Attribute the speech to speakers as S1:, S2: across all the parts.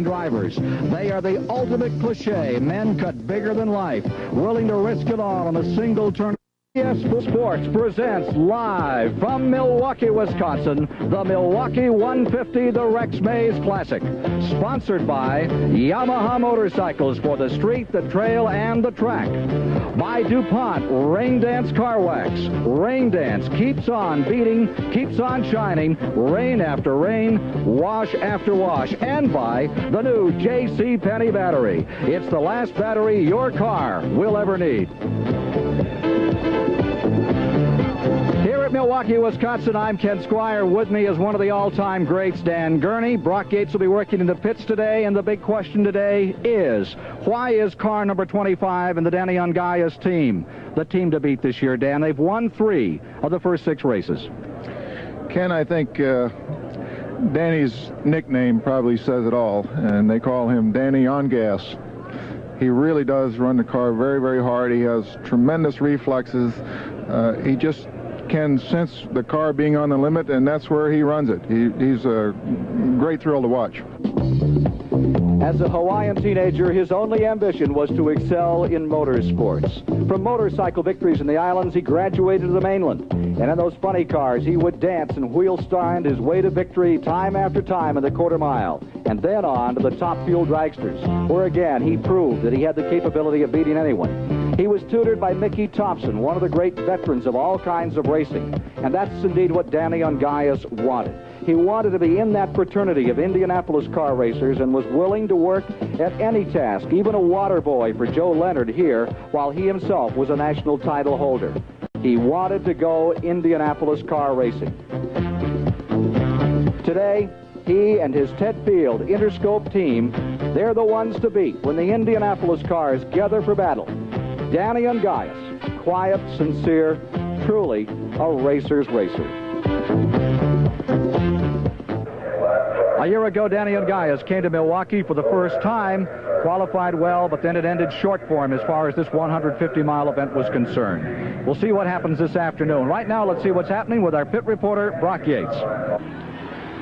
S1: drivers. They are the ultimate cliche. Men cut bigger than life, willing to risk it all on a single turn. CBS Sports presents live from Milwaukee, Wisconsin, the Milwaukee 150, the Rex Mays Classic. Sponsored by Yamaha Motorcycles for the street, the trail, and the track. By DuPont Rain Dance Car Wax. Rain Dance keeps on beating, keeps on shining, rain after rain, wash after wash. And by the new J.C. Penney battery. It's the last battery your car will ever need. Here at Milwaukee, Wisconsin, I'm Ken Squire. With me is one of the all-time greats, Dan Gurney. Brock Yates will be working in the pits today, and the big question today is, why is car number 25 in the Danny Ungaius team the team to beat this year, Dan? They've won 3 of the first 6 races.
S2: Ken, I think Danny's nickname probably says it all, and they call him Danny on gas. He really does run the car very, very hard. He has tremendous reflexes. He just can sense the car being on the limit, and that's where he runs it. He's a great thrill to watch.
S1: As a Hawaiian teenager, his only ambition was to excel in motorsports. From motorcycle victories in the islands, he graduated to the mainland. And in those funny cars, he would dance and wheel-stand his way to victory time after time in the quarter mile. And then on to the top fuel dragsters, where again he proved that he had the capability of beating anyone. He was tutored by Mickey Thompson, one of the great veterans of all kinds of racing. And that's indeed what Danny Ungaius wanted. He wanted to be in that fraternity of Indianapolis car racers and was willing to work at any task, even a water boy for Joe Leonard here, while he himself was a national title holder. He wanted to go Indianapolis car racing. Today, he and his Ted Field Interscope team, they're the ones to beat when the Indianapolis cars gather for battle. Danny Ungaius, quiet, sincere, truly a racer's racer. A year ago, Danny Ungaius came to Milwaukee for the first time, qualified well, but then it ended short for him as far as this 150-mile event was concerned. We'll see what happens this afternoon. Right now, let's see what's happening with our pit reporter, Brock Yates.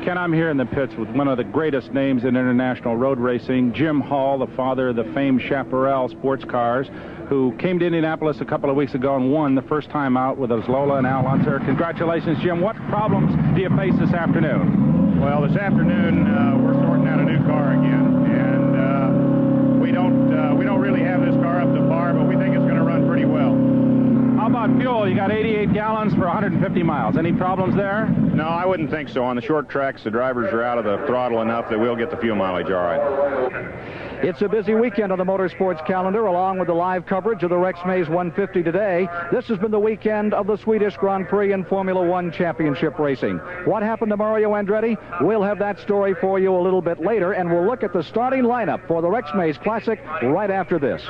S3: Ken, I'm here in the pits with one of the greatest names in international road racing, Jim Hall, the father of the famed Chaparral sports cars, who came to Indianapolis a couple of weeks ago and won the first time out with his Lola and Al Unser. Congratulations, Jim. What problems do you face this afternoon?
S4: Well, this afternoon we're sorting out a new car again, and we don't really have this car up to par, but we think it's going to run pretty well.
S3: How about fuel? You got 88 gallons for 150 miles. Any problems there?
S4: No, I wouldn't think so. On the short tracks, the drivers are out of the throttle enough that we'll get the fuel mileage all right.
S1: It's a busy weekend on the motorsports calendar, along with the live coverage of the Rex Mays 150 today. This has been the weekend of the Swedish Grand Prix and Formula One championship racing. What happened to Mario Andretti? We'll have that story for you a little bit later, and we'll look at the starting lineup for the Rex Mays Classic right after this.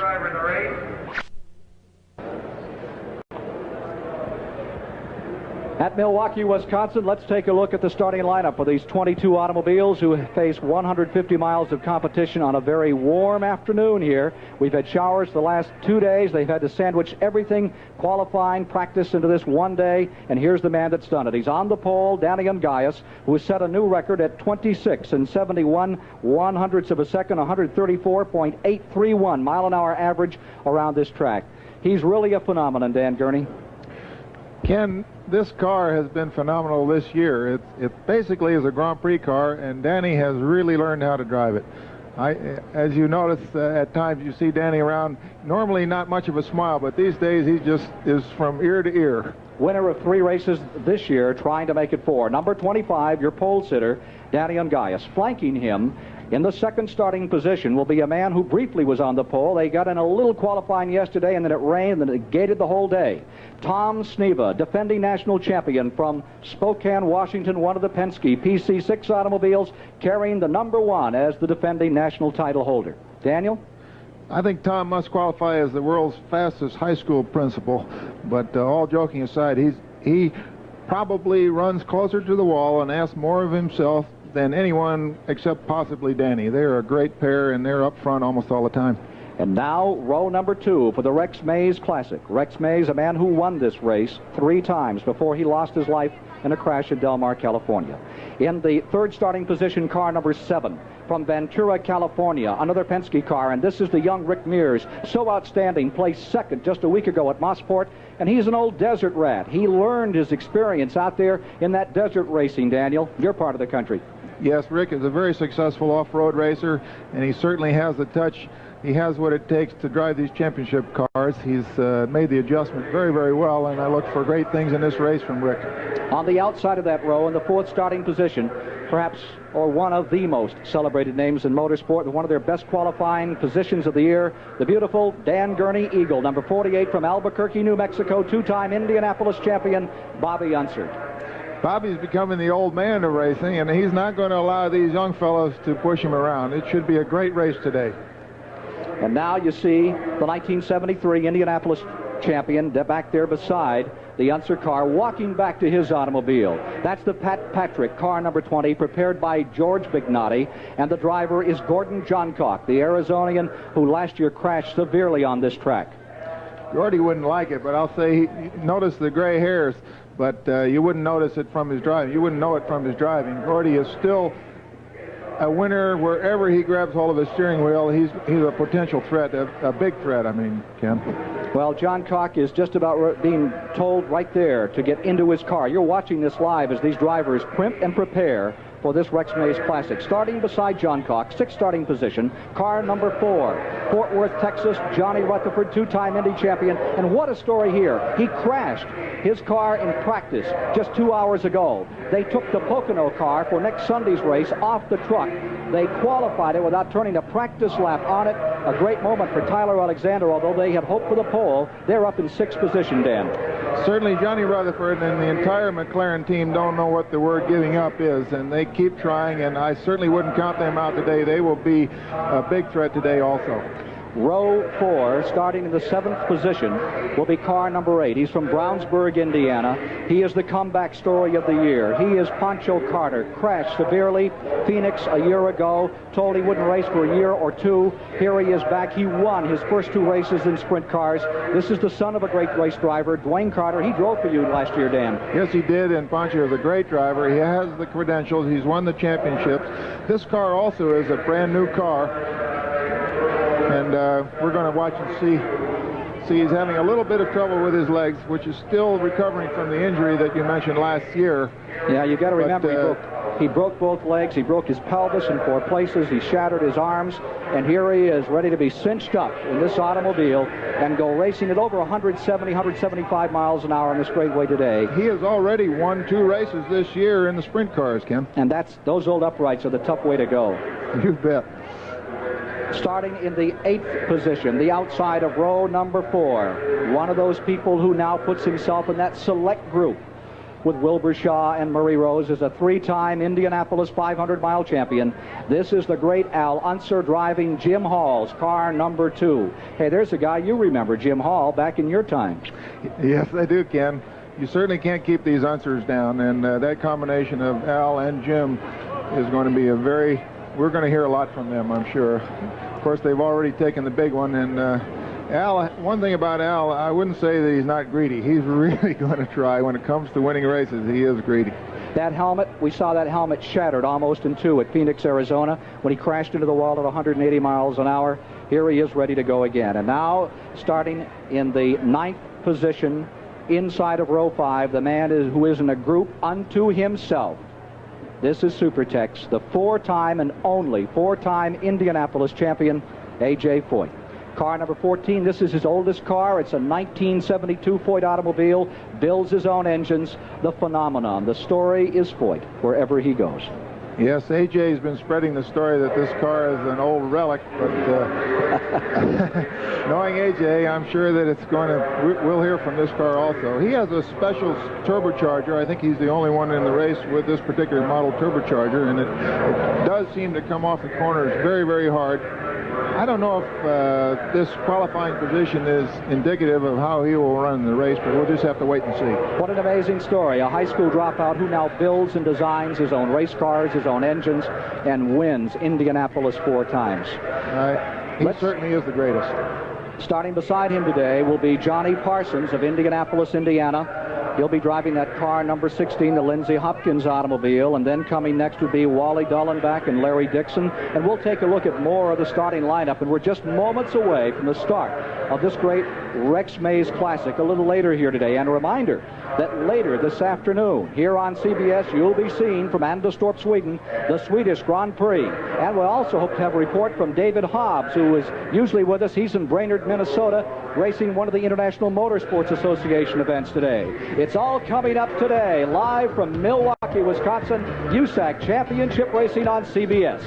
S1: At Milwaukee, Wisconsin, let's take a look at the starting lineup for these 22 automobiles who face 150 miles of competition on a very warm afternoon here. We've had showers the last 2 days. They've had to sandwich everything, qualifying, practice into this one day, and here's the man that's done it. He's on the pole, Danny Ungaius, who has set a new record at 26 and 71 one-hundredths of a second, 134.831 mile-an-hour average around this track. He's really a phenomenon, Dan Gurney.
S2: Ken, this car has been phenomenal this year. It basically is a Grand Prix car, and Danny has really learned how to drive it. As you notice, at times you see Danny around, normally not much of a smile, but these days he just is from ear to ear.
S1: Winner of 3 races this year, trying to make it 4. Number 25, your pole sitter, Danny Ungaius. Flanking him in the second starting position will be a man who briefly was on the pole. They got in a little qualifying yesterday, and then it rained, and it gated the whole day. Tom Sneva, defending national champion from Spokane, Washington, one of the Penske PC6 automobiles, carrying the number 1 as the defending national title holder. Daniel?
S2: I think Tom must qualify as the world's fastest high school principal, but all joking aside, he probably runs closer to the wall and asks more of himself than anyone except possibly Danny. They're a great pair, and they're up front almost all the time.
S1: And now, row number 2 for the Rex Mays Classic. Rex Mays, a man who won this race 3 times before he lost his life in a crash in Del Mar, California. In the third starting position, car number 7 from Ventura, California, another Penske car, and this is the young Rick Mears, so outstanding, placed second just a week ago at Mossport, and he's an old desert rat. He learned his experience out there in that desert racing, Daniel, your part of the country.
S2: Yes, Rick is a very successful off-road racer, and he certainly has the touch. He has what it takes to drive these championship cars. He's made the adjustment very, very well, and I look for great things in this race from Rick.
S1: On the outside of that row, in the fourth starting position, perhaps or one of the most celebrated names in motorsport, and one of their best qualifying positions of the year, the beautiful Dan Gurney Eagle, number 48 from Albuquerque, New Mexico, two-time Indianapolis champion, Bobby Unser.
S2: Bobby's becoming the old man of racing, and he's not going to allow these young fellows to push him around. It should be a great race today.
S1: And now you see the 1973 Indianapolis champion back there beside the Unser car, walking back to his automobile. That's the Pat Patrick, car number 20, prepared by George Bignotti, and the driver is Gordon Johncock, the Arizonian who last year crashed severely on this track.
S2: Gordy wouldn't like it, but I'll say, notice the gray hairs, but you wouldn't notice it from his driving. You wouldn't know it from his driving. Gordy is still a winner wherever he grabs hold of his steering wheel. He's a potential threat, a big threat, I mean, Ken.
S1: Well, John Cock is just about being told right there to get into his car. You're watching this live as these drivers primp and prepare for this Rex Mays Classic. Starting beside John Cock, sixth starting position, car number 4, Fort Worth, Texas, Johnny Rutherford, two-time Indy champion. And what a story here. He crashed his car in practice just 2 hours ago. They took the Pocono car for next Sunday's race off the truck. They qualified it without turning a practice lap on it. A great moment for Tyler Alexander, although they had hoped for the pole. They're up in sixth position, Dan.
S2: Certainly Johnny Rutherford and the entire McLaren team don't know what the word giving up is, and they keep trying, and I certainly wouldn't count them out today. They will be a big threat today also.
S1: Row 4, starting in the 7th position, will be car number 8. He's from Brownsburg, Indiana. He is the comeback story of the year. He is Pancho Carter, crashed severely Phoenix a year ago, told he wouldn't race for a year or two. Here he is back. He won his first 2 races in sprint cars. This is the son of a great race driver, Dwayne Carter. He drove for you last year, Dan.
S2: Yes, he did, and Pancho is a great driver. He has the credentials. He's won the championships. This car also is a brand new car. And we're going to watch and see he's having a little bit of trouble with his legs, which is still recovering from the injury that you mentioned last year.
S1: Yeah, you got to remember, he broke both legs. He broke his pelvis in 4 places. He shattered his arms. And here he is, ready to be cinched up in this automobile and go racing at over 170, 175 miles an hour on the straightaway today.
S2: He has already won 2 races this year in the sprint cars, Ken.
S1: And those old uprights are the tough way to go.
S2: You bet.
S1: Starting in the 8th position, the outside of row number 4. One of those people who now puts himself in that select group with Wilbur Shaw and Murray Rose is a 3-time Indianapolis 500-mile champion. This is the great Al Unser driving Jim Hall's car number 2. Hey, there's a guy you remember, Jim Hall, back in your time.
S2: Yes, I do, Ken. You certainly can't keep these Unsers down, and that combination of Al and Jim is going to be we're going to hear a lot from them, I'm sure. Of course, they've already taken the big one, and Al, one thing about Al, I wouldn't say that he's not greedy. He's really going to try. When it comes to winning races, he is greedy.
S1: That helmet, we saw that helmet shattered almost in 2 at Phoenix, Arizona, when he crashed into the wall at 180 miles an hour. Here he is ready to go again. And now, starting in the 9th position, inside of row 5, the man who is in a group unto himself. This is Supertex, the 4-time and only 4-time Indianapolis champion, A.J. Foyt. Car number 14, this is his oldest car. It's a 1972 Foyt automobile, builds his own engines, the phenomenon. The story is Foyt, wherever he goes.
S2: Yes, AJ's been spreading the story that this car is an old relic, but knowing AJ, I'm sure that we'll hear from this car also. He has a special turbocharger. I think he's the only one in the race with this particular model turbocharger, and it does seem to come off the corners very, very hard. I don't know if this qualifying position is indicative of how he will run the race, but we'll just have to wait and see.
S1: What an amazing story. A high school dropout who now builds and designs his own race cars, his own engines, and wins Indianapolis 4 times.
S2: He certainly is the greatest.
S1: Starting beside him today will be Johnny Parsons of Indianapolis, Indiana. He'll be driving that car, number 16, the Lindsey Hopkins automobile. And then coming next would be Wally Dallenbach and Larry Dixon. And we'll take a look at more of the starting lineup. And we're just moments away from the start of this great Rex Mays Classic a little later here today. And a reminder that later this afternoon, here on CBS, you'll be seeing from Anderstorp, Sweden, the Swedish Grand Prix. And we'll also hope to have a report from David Hobbs, who is usually with us. He's in Brainerd, Minnesota, racing one of the International Motorsports Association events today. It's all coming up today, live from Milwaukee, Wisconsin, USAC Championship Racing on CBS.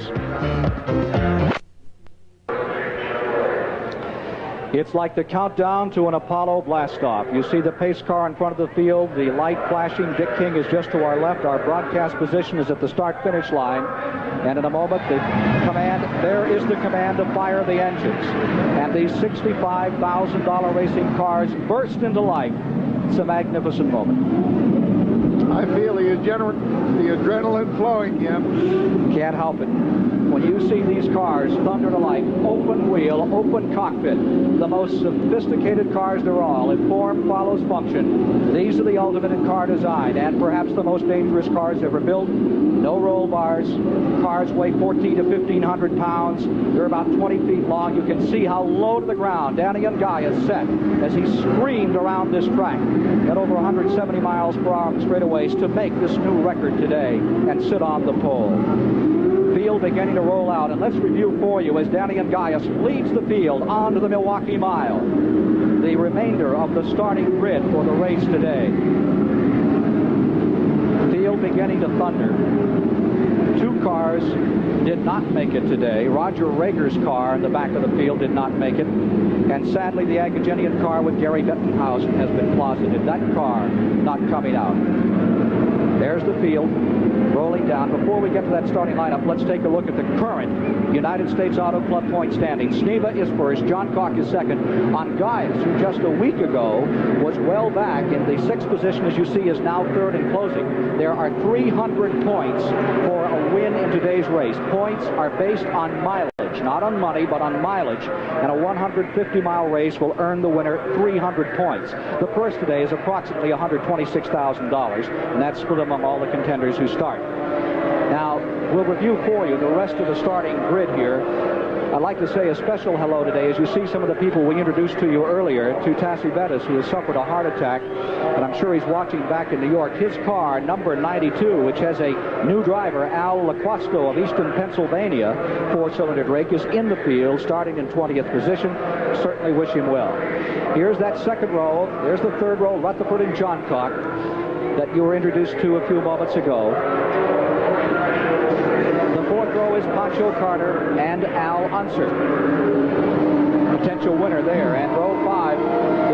S1: It's like the countdown to an Apollo blastoff. You see the pace car in front of the field, the light flashing. Dick King is just to our left. Our broadcast position is at the start-finish line. And in a moment, there is the command to fire the engines. And these $65,000 racing cars burst into life. It's a magnificent moment.
S2: I feel the adrenaline flowing, Jim.
S1: Can't help it. When you see these cars thunder to life, open wheel, open cockpit, the most sophisticated cars there are, if form follows function, these are the ultimate in car design, and perhaps the most dangerous cars ever built. No roll bars. Cars weigh 1,400 to 1,500 pounds. They're about 20 feet long. You can see how low to the ground Danny Ungaya set as he screamed around this track at over 170 miles per hour on the straightaways to make this new record today and sit on the pole. Field beginning to roll out, and let's review for you as Danny Ungaya leads the field onto the Milwaukee Mile. The remainder of the starting grid for the race today. Field beginning to thunder. Two cars did not make it today. Roger Rager's car in the back of the field did not make it. And sadly, the Agogenian car with Gary Bettenhausen has been closeted. That car not coming out. There's the field rolling down. Before we get to that starting lineup, let's take a look at the current United States Auto Club point standings. Sneva is first. John Cock is second. Ungayas, who just a week ago was well back in the sixth position, as you see, is now third and closing. There are 300 points for a win in today's race. Points are based on mileage, not on money, but on mileage. And a 150-mile race will earn the winner 300 points. The purse today is approximately $126,000, and that's split among all the contenders who start. Now, we'll review for you the rest of the starting grid here. I'd like to say a special hello today as you see some of the people we introduced to you earlier, to Tassie Bettis, who has suffered a heart attack, and I'm sure he's watching back in New York. His car, number 92, which has a new driver, Al Laquasto of Easton, Pennsylvania, four-cylinder Drake, is in the field, starting in 20th position. Certainly wish him well. Here's that second row. There's the third row, Rutherford and Johncock, that you were introduced to a few moments ago. The fourth row is Pancho Carter and Al Unser. Potential winner there. And row 5,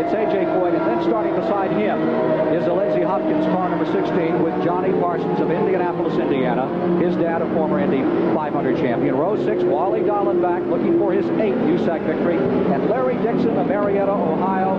S1: it's A.J. Foyt, and then starting beside him is a Lindsey Hopkins car, number 16, with Johnny Parsons of Indianapolis, Indiana. His dad, a former Indy 500 champion. Row 6, Wally Dallenbach, looking for his 8th USAC victory. And Larry Dixon of Marietta, Ohio.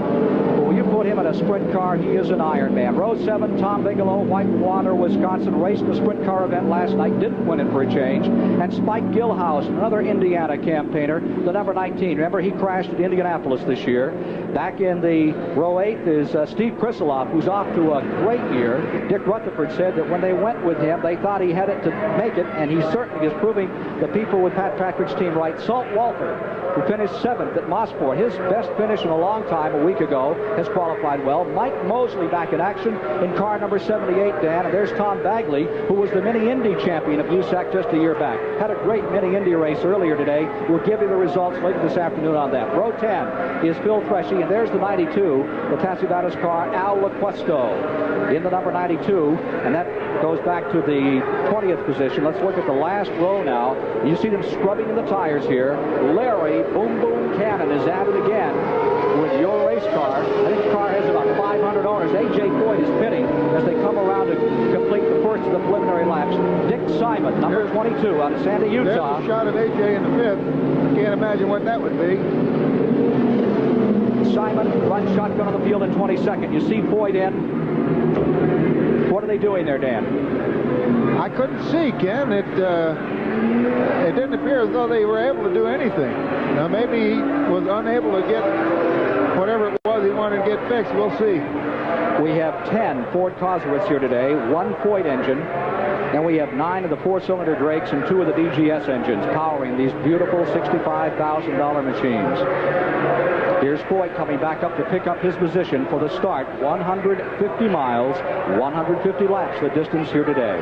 S1: Well, you put him in a sprint car, he is an Iron Man. Row 7, Tom Bigelow, Whitewater, Wisconsin, raced the sprint car event last night, didn't win it for a change. And Spike Gilhouse, another Indiana campaigner, the number 19. Remember, he crashed at Indianapolis this year. Back in the row 8 is Steve Krisilov, who's off to a great year. Dick Rutherford said that when they went with him, they thought he had it to make it, and he certainly is proving the people with Pat Patrick's team right. Salt Walter, who finished 7th at Mosport, his best finish in a long time a week ago, has qualified well. Mike Mosley back in action in car number 78, Dan, and there's Tom Bagley, who was the Mini-Indy champion of USAC just a year back. Had a great Mini-Indy race earlier today. We'll give you the results later this afternoon on that. Row 10 is Phil Threshy, and there's the 92, the Tassie Bettis car, Al Laquasto in the number 92, and that goes back to the 20th position. Let's look at the last row now. You see them scrubbing in the tires here. Larry Boom Boom Cannon is at it again with your race car. I think the car has about 500 owners. A.J. Foyt is pitting as they come around to complete the first of the preliminary laps. Dick Simon, number 22, out of Sandy, Utah.
S2: There's a shot at A.J. in the 5th. Can't imagine what that would be.
S1: Simon runs shotgun on the field in 22nd. You see Foyt in. What are they doing there, Dan?
S2: I couldn't see, Ken. it didn't appear as though they were able to do anything. Now, maybe he was unable to get whatever it was he wanted to get fixed. We'll see.
S1: We have 10 Ford Cosworths here today, 1 Foyt engine, and we have 9 of the 4-cylinder Drakes and 2 of the DGS engines powering these beautiful $65,000 machines. Here's Foyt coming back up to pick up his position for the start. 150 miles, 150 laps, the distance here today.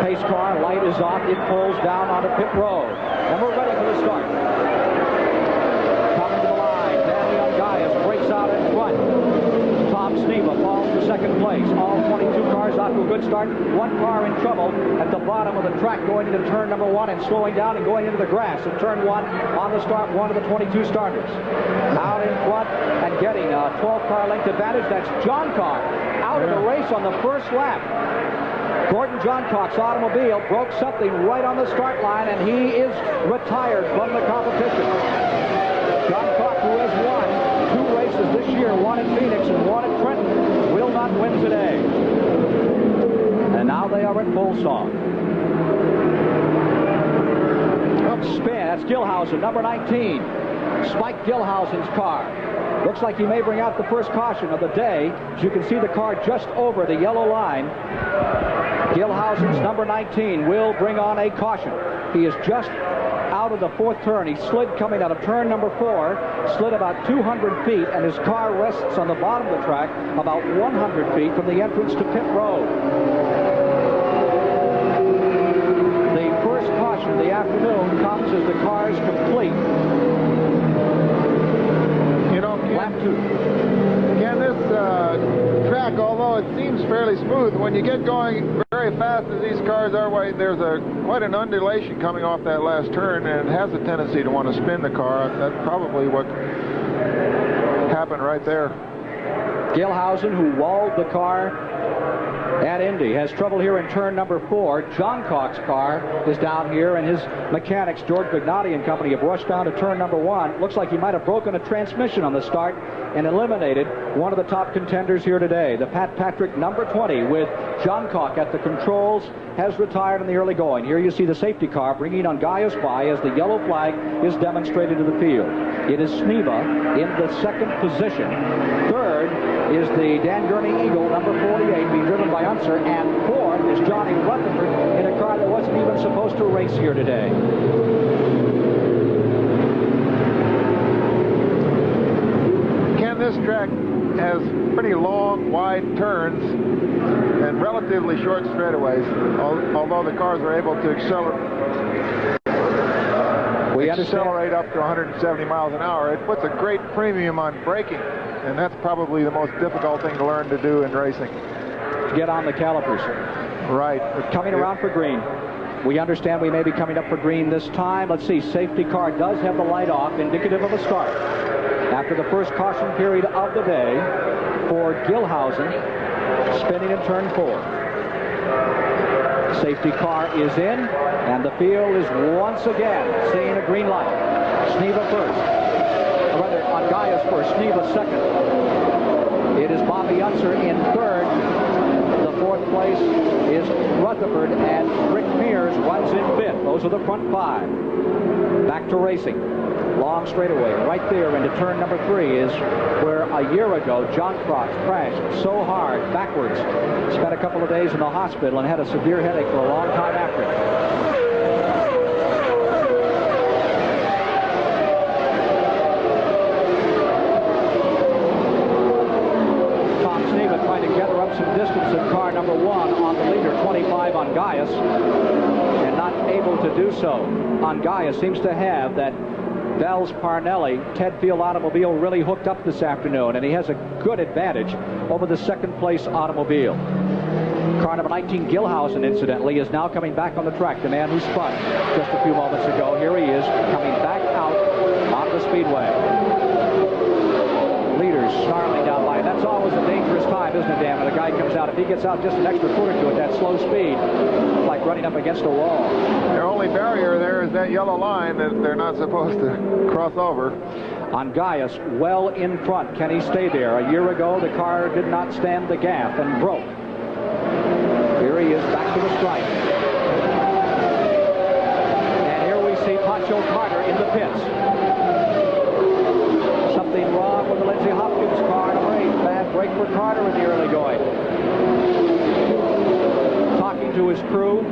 S1: Pace car, light is off. It pulls down onto pit road. And we're ready for the start. Coming to the line, Danny Ungaius breaks out in front. Tom Sneva falls to second place. All 22 cars out to a good start. 1 car in trouble at the bottom of the track going into turn number 1 and slowing down and going into the grass in turn 1 on the start, 1 of the 22 starters. Out in front and getting a 12-car length advantage. That's John Cox out of the race on the first lap. Gordon Johncock's automobile broke something right on the start line, and he is retired from the competition. Johncock, who has won 2 races this year, 1 in Phoenix and 1 at Trenton, will not win today. And now they are at full song. Up spin, that's Gilhausen, number 19. Spike Gilhausen's car. Looks like he may bring out the first caution of the day. As you can see the car just over the yellow line. Gilhausen's number 19 will bring on a caution. He is just out of the 4th turn. He slid coming out of turn number 4, slid about 200 feet, and his car rests on the bottom of the track about 100 feet from the entrance to pit road. The first caution of the afternoon comes as the car is complete.
S2: You know,
S1: Lap 2.
S2: Ken, this track, although it seems fairly smooth, when you get going very fast as these cars are, there's quite an undulation coming off that last turn, and it has a tendency to want to spin the car. That's probably what happened right there.
S1: Gilhausen, who walled the car at Indy, has trouble here in turn number 4. John Cox's car is down here, and his mechanics, George Bignati and company, have rushed down to turn number 1. Looks like he might have broken a transmission on the start and eliminated one of the top contenders here today. The Pat Patrick number 20 with John Cox at the controls has retired in the early going. Here you see the safety car bringing Ungaius by as the yellow flag is demonstrated to the field. It is Sneva in the 2nd position. 3rd is the Dan Gurney Eagle, number 48, being driven by Unser, and 4th is Johnny Rutherford in a car that wasn't even supposed to race here today.
S2: Ken, this track has pretty long, wide turns and relatively short straightaways, although the cars are able to accelerate up to 170 miles an hour. It puts a great premium on braking, and that's probably the most difficult thing to learn to do in racing.
S1: Get on the calipers.
S2: Right.
S1: Coming around for green. We understand we may be coming up for green this time. Let's see, safety car does have the light off, indicative of a start. After the first caution period of the day for Gilhausen, spinning in turn 4. Safety car is in, and the field is once again seeing a green light. Sneva first. Or rather, Ungaius first, Sneva second. It is Bobby Unser in 3rd. The 4th place is Rutherford, and Rick Mears runs in 5th. Those are the front 5. Back to racing. Long straightaway right there into turn number 3 is where a year ago John Cox crashed so hard backwards, spent a couple of days in the hospital and had a severe headache for a long time after. Tom Sneva trying to gather up some distance in car number 1 on the leader, 25 Ungaius, and not able to do so. Ungaius seems to have that Bell's Parnelli Ted Field automobile really hooked up this afternoon, and he has a good advantage over the 2nd place automobile. Car number 19, Gilhausen, incidentally, is now coming back on the track. The man who spun just a few moments ago. Here he is coming back out on the speedway. Leaders snarling down line. That's always a dangerous time, isn't it, Dan? When a guy comes out, if he gets out just an extra foot or two at that slow speed, it's like running up against a wall.
S2: Their only barrier there is that yellow line that they're not supposed to cross over.
S1: Ungaius well in front. Can he stay there? A year ago, the car did not stand the gaff and broke. Here he is back to the stripe. Pancho Carter in the pits. Something wrong with the Lindsey Hopkins car. Number 8. Bad break for Carter in the early going. Talking to his crew.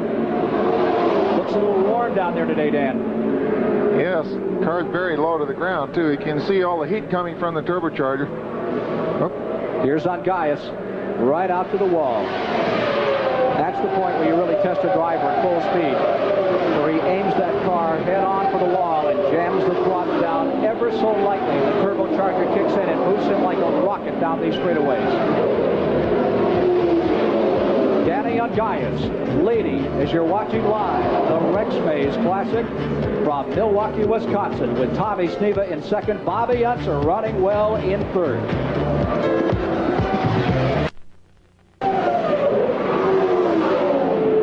S1: Looks a little warm down there today, Dan.
S2: Yes, car's very low to the ground, too. You can see all the heat coming from the turbocharger. Oh.
S1: Here's Ungaius, right out to the wall. That's the point where you really test a driver at full speed, where he aims that car head on for the wall and jams the throttle down ever so lightly. The turbocharger kicks in and moves him like a rocket down these straightaways. Danny Ungaius leading as you're watching live the Rex Mays Classic from Milwaukee, Wisconsin, with Tommy Sneva in second. Bobby Unser running well in third.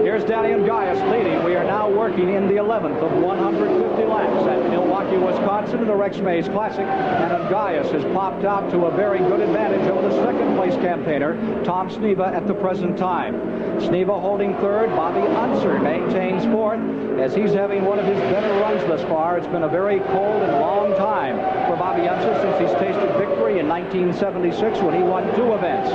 S1: Here's Danny Ungaius leading. We are now working in the 11th of 150 laps at Milwaukee, Wisconsin in the Rex Mays Classic, and Ungaius has popped out to a very good advantage over the second place campaigner, Tom Sneva, at the present time. Sneva holding third. Bobby Unser maintains fourth as he's having one of his better runs thus far. It's been a very cold and long time for Bobby Unser since he's tasted victory in 1976 when he won 2 events.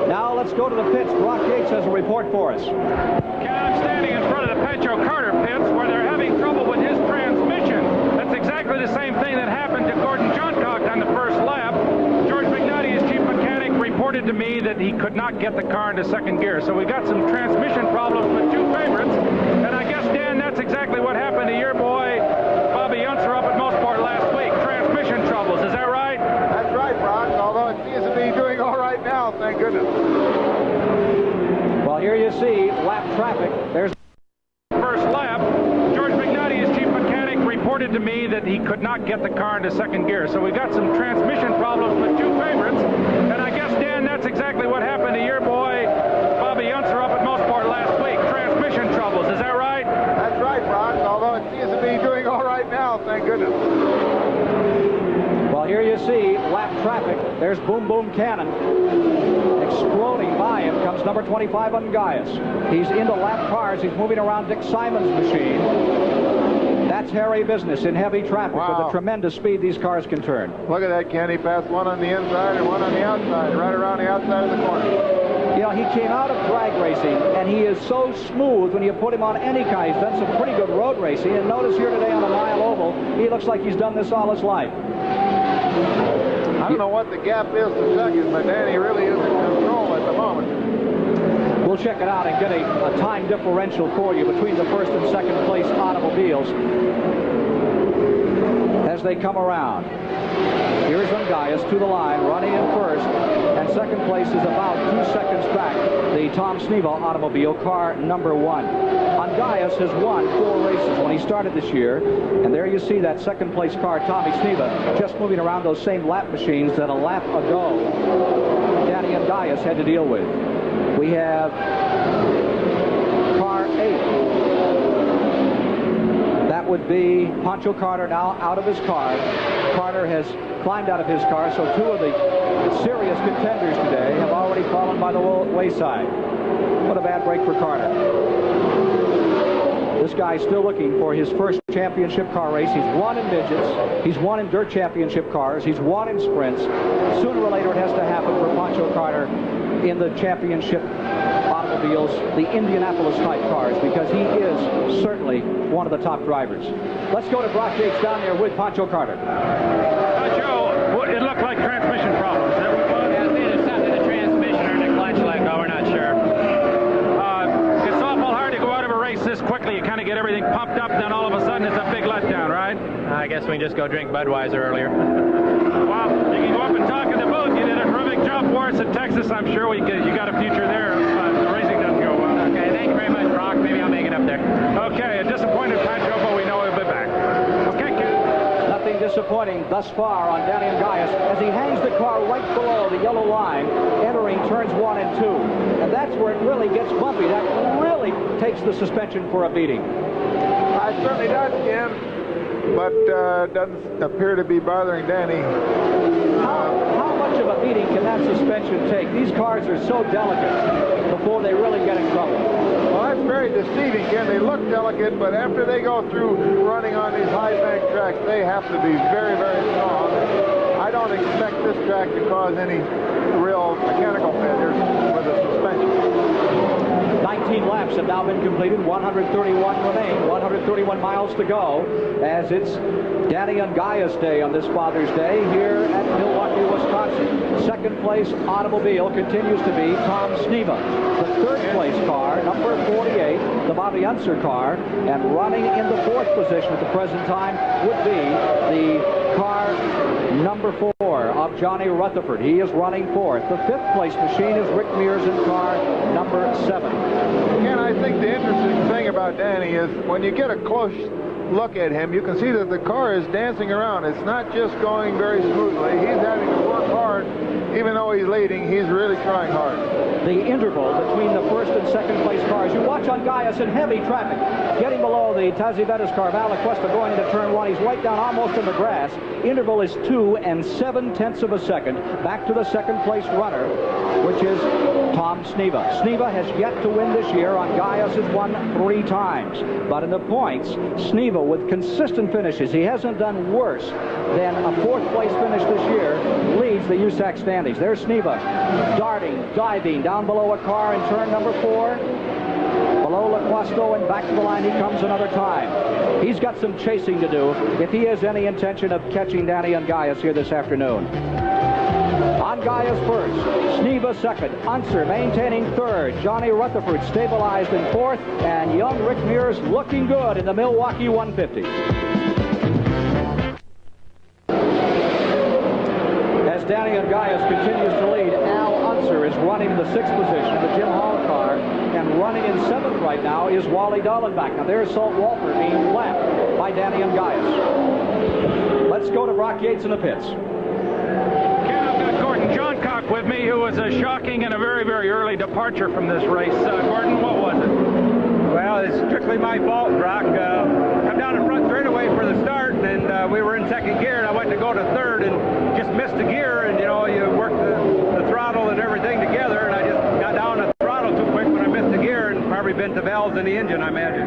S1: Now let's go to the pits. Brock Yates has a report for us.
S3: I'm standing in front of the Pancho Carter pits where they're having trouble with his transmission. That's exactly the same thing that happened to Gordon Johncock on the first lap. George McNutty, his chief mechanic, reported to me that he could not get the car into second gear. So we got some transmission problems with 2 favorites. And I guess, Dan, that's exactly what happened to your boy, Bobby Unser, up at Mosport last week. Transmission troubles, is that right?
S2: That's right, Brock, although it seems to be doing all right now, thank goodness.
S1: Well, here you see lap traffic. There's
S3: first lap. George McNutty, his chief mechanic, reported to me that he could not get the car into second gear. So we got some transmission problems with 2 favorites. And I guess, Dan, that's exactly what happened to your boy, Bobby Unser, up at Mosport last week. Transmission troubles, is that right?
S2: That's right, Brock, although it seems to be doing all right now, thank goodness.
S1: Well, here you see lap traffic. There's Boom Boom Cannon. Exploding by him comes number 25, Ungaius. He's into lap cars. He's moving around Dick Simon's machine. That's hairy business in heavy traffic with the tremendous speed these cars can turn.
S2: Look at that, Ken. He passed one on the inside and one on the outside, right around the outside of the corner.
S1: You know, he came out of drag racing, and he is so smooth when you put him on any car. He's done some pretty good road racing, and notice here today on a mile oval, he looks like he's done this all his life.
S2: I don't know what the gap is to second, but Danny really is in control at the moment.
S1: We'll check it out and get a time differential for you between the first and second place automobiles as they come around. Here's Ungaius to the line, running in first, and second place is about 2 seconds back, the Tom Sneva automobile, car number 1. Ungaius has won 4 races when he started this year, and there you see that second place car, Tommy Sneva, just moving around those same lap machines that a lap ago Danny Ungaius had to deal with. We have car 8. That would be Pancho Carter now out of his car. Carter has climbed out of his car, so 2 of the serious contenders today have already fallen by the wayside. What a bad break for Carter. This guy's still looking for his first championship car race. He's won in midgets. He's won in dirt championship cars. He's won in sprints. Sooner or later it has to happen for Pancho Carter in the championship automobiles, the Indianapolis type cars, because he is certainly one of the top drivers. Let's go to Brock Yates down there with Pancho Carter.
S3: Joe, it looked like transmission problems. Is that what it was?
S5: Yeah, it's either something in the transmission or in the clutch let go. We're not sure.
S3: It's awful hard to go out of a race this quickly. You kind of get everything pumped up, then all of a sudden it's a big letdown, right?
S5: I guess we can just go drink Budweiser earlier.
S3: Well, you can go up and talk in the booth. You did a terrific job for us in Texas. I'm sure you got a future there if the racing doesn't go well.
S5: Okay, thank you very much, Brock. Maybe I'll make it up there.
S3: Okay, a disappointed Pancho, but we know he'll be back. Okay, Ken.
S1: Nothing disappointing thus far on Danny Ungaius as he hangs the car right below the yellow line, entering turns 1 and 2. And that's where it really gets bumpy. That really takes the suspension for a beating.
S2: It certainly does, Ken, but doesn't appear to be bothering Danny.
S1: How much of a beating can that suspension take? These cars are so delicate before they really get in trouble.
S2: Well, that's very deceiving, Ken. They look delicate, but after they go through running on these high tracks, they have to be very, very strong. I don't expect this track to cause any real mechanical failures with the suspension.
S1: 19 laps have now been completed, 131 remain, 131 miles to go, as it's Danny Ungaia's day on this Father's Day here at Milwaukee, Wisconsin. Second place automobile continues to be Tom Sneva. The third place car, number 48, the Bobby Unser car, and running in the fourth position at the present time would be the car number 4 of Johnny Rutherford. He is running fourth. The fifth place machine is Rick Mears in car number 7.
S2: Again, I think the interesting thing about Danny is when you get a close look at him, you can see that the car is dancing around. It's not just going very smoothly. He's having to work hard. Even though he's leading, he's really trying hard.
S1: The interval between the first and second place cars. You watch Ungaias in heavy traffic. Getting below the Tazivetas car, Valaquesta going into turn 1. He's right down almost in the grass. Interval is 2 7/10 of a second. Back to the second place runner, which is Tom Sneva. Sneva has yet to win this year. Ungaias has won 3 times. But in the points, Sneva with consistent finishes, he hasn't done worse than a 4th place finish this year, leads the USAC standings. There's Sneva darting, diving down below a car in turn number 4. Below Laquesto and back to the line he comes another time. He's got some chasing to do if he has any intention of catching Danny Ungaias here this afternoon. Ungaias first, Sneva second, Unser maintaining third, Johnny Rutherford stabilized in fourth, and young Rick Mears looking good in the Milwaukee 150. As Danny Ungaias continues to lead, Al Unser is running the 6th position of the Jim Hall car, and running in 7th right now is Wally Dallenbach. Now there's Salt Walter being lapped by Danny Ungaias. Let's go to Brock Yates in the pits.
S3: John Cock with me, who was a shocking and a very, very early departure from this race. Gordon, what was it?
S6: Well, it's strictly my fault, Brock. I'm down in front straightaway for the start, and we were in second gear, and I went to go to third and just missed the gear, and, you know, you work the throttle and everything together, and I just got down the throttle too quick when I missed the gear and probably bent the valves in the engine, I imagine.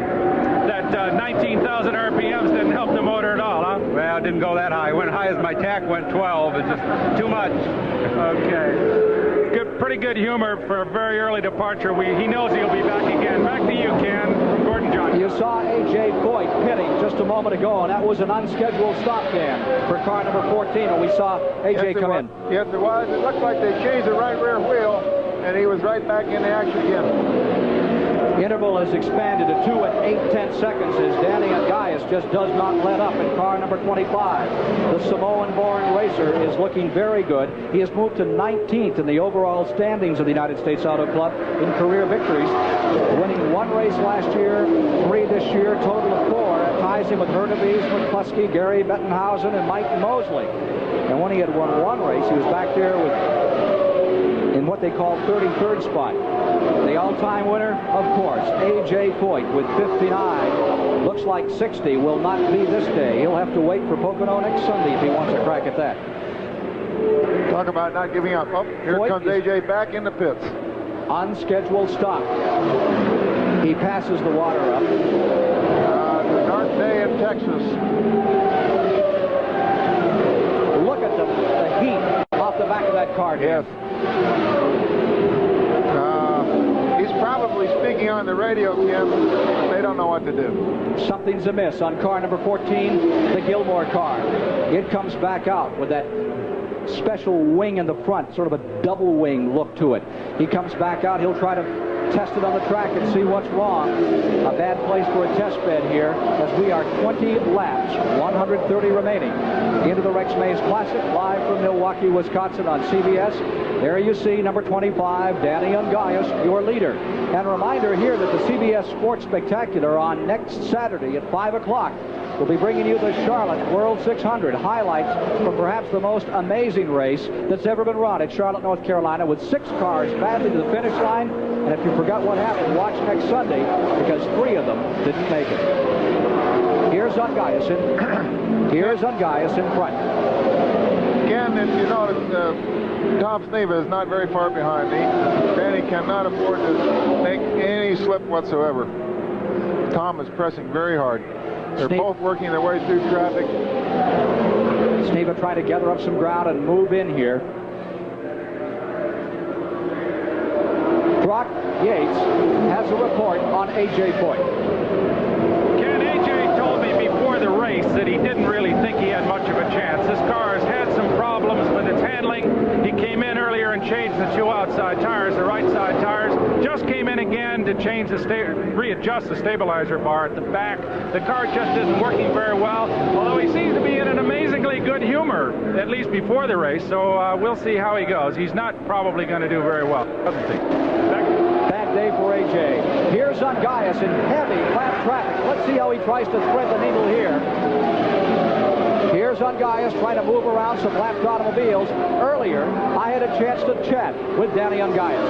S3: That 19,000 RPMs didn't help the motor at all, huh?
S6: Well, it didn't go that high. It went high as my tack went 12. It's just too much.
S3: Okay. Good, pretty good humor for a very early departure. He knows he'll be back again. Back to you, Ken. Gordon John.
S1: You saw A.J. Foyt pitting just a moment ago, and that was an unscheduled stop, Ken, for car number 14, and we saw A.J. come in.
S2: Yes, it was. It looked like they changed the right rear wheel, and he was right back in the action again.
S1: Interval has expanded to 2 8/10 seconds as Danny Ungaias just does not let up in car number 25. The Samoan-born racer is looking very good. He has moved to 19th in the overall standings of the United States Auto Club in career victories, winning 1 race last year, 3 this year, total of 4. That ties him with Hurtubise, McCluskey, Gary Bettenhausen, and Mike Mosley. And when he had won 1 race, he was back there with in what they call 33rd spot. The all-time winner, of course, A.J. Foyt with 59. Looks like 60 will not be this day. He'll have to wait for Pocono next Sunday if he wants a crack at that.
S2: Talk about not giving up. Oh, here
S1: Foyt
S2: comes A.J. back in the pits.
S1: Unscheduled stop. He passes the water up.
S2: It's a dark day in Texas.
S1: Look at the heat off the back of that car.
S2: Yes. He's probably speaking on the radio, Kim. They don't know what to do.
S1: Something's amiss on car number 14, the Gilmore car. It comes back out with that special wing in the front, sort of a double wing look to it. He comes back out. He'll try to test it on the track and see what's wrong. A bad place for a test bed here as we are 20 laps, 130 remaining into the Rex Mays Classic, live from Milwaukee, Wisconsin on CBS. There you see number 25, Danny Ungaias, your leader. And a reminder here that the CBS Sports Spectacular on next Saturday at 5 o'clock will be bringing you the Charlotte World 600 highlights from perhaps the most amazing race that's ever been run at Charlotte, North Carolina, with 6 cars badly to the finish line. And if you forgot what happened, watch next Sunday, because 3 of them didn't make it. Here's Ungaias in front.
S2: Again, if you notice, Tom Sneva is not very far behind me. Danny cannot afford to make any slip whatsoever. Tom is pressing very hard. They're both working their way through traffic.
S1: Sneva trying to gather up some ground and move in here. Brock Yates has a report on A.J. Foyt.
S3: Ken, A.J. told me before the race that he didn't really think he had much of a chance. This car has had some problems with its handling. He came in earlier and changed the two outside tires, the right side tires. Just came in again to change readjust the stabilizer bar at the back. The car just isn't working very well, although he seems to be in an amazingly good humor, at least before the race, so we'll see how he goes. He's not probably going to do very well, doesn't he?
S1: Bad day for A.J. Here's Ungaius in heavy flat traffic. Let's see how he tries to thread the needle here. Here's Ungaius trying to move around some lapped automobiles. Earlier, I had a chance to chat with Danny Ungaius.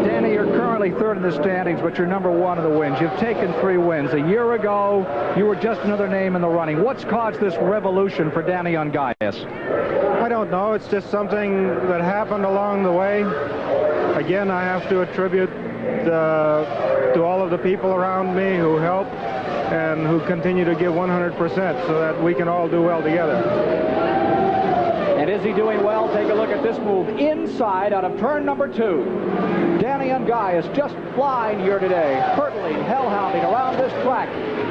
S1: Danny, you're currently third in the standings, but you're number one in the wins. You've taken 3 wins. A year ago, you were just another name in the running. What's caused this revolution for Danny Ungaius?
S7: I don't know. It's just something that happened along the way. Again, I have to attribute to all of the people around me who help and who continue to give 100% so that we can all do well together.
S1: And is he doing well? Take a look at this move inside out of turn number 2. Danny Ungaius just flying here today, hurtling, hellhounding around this track,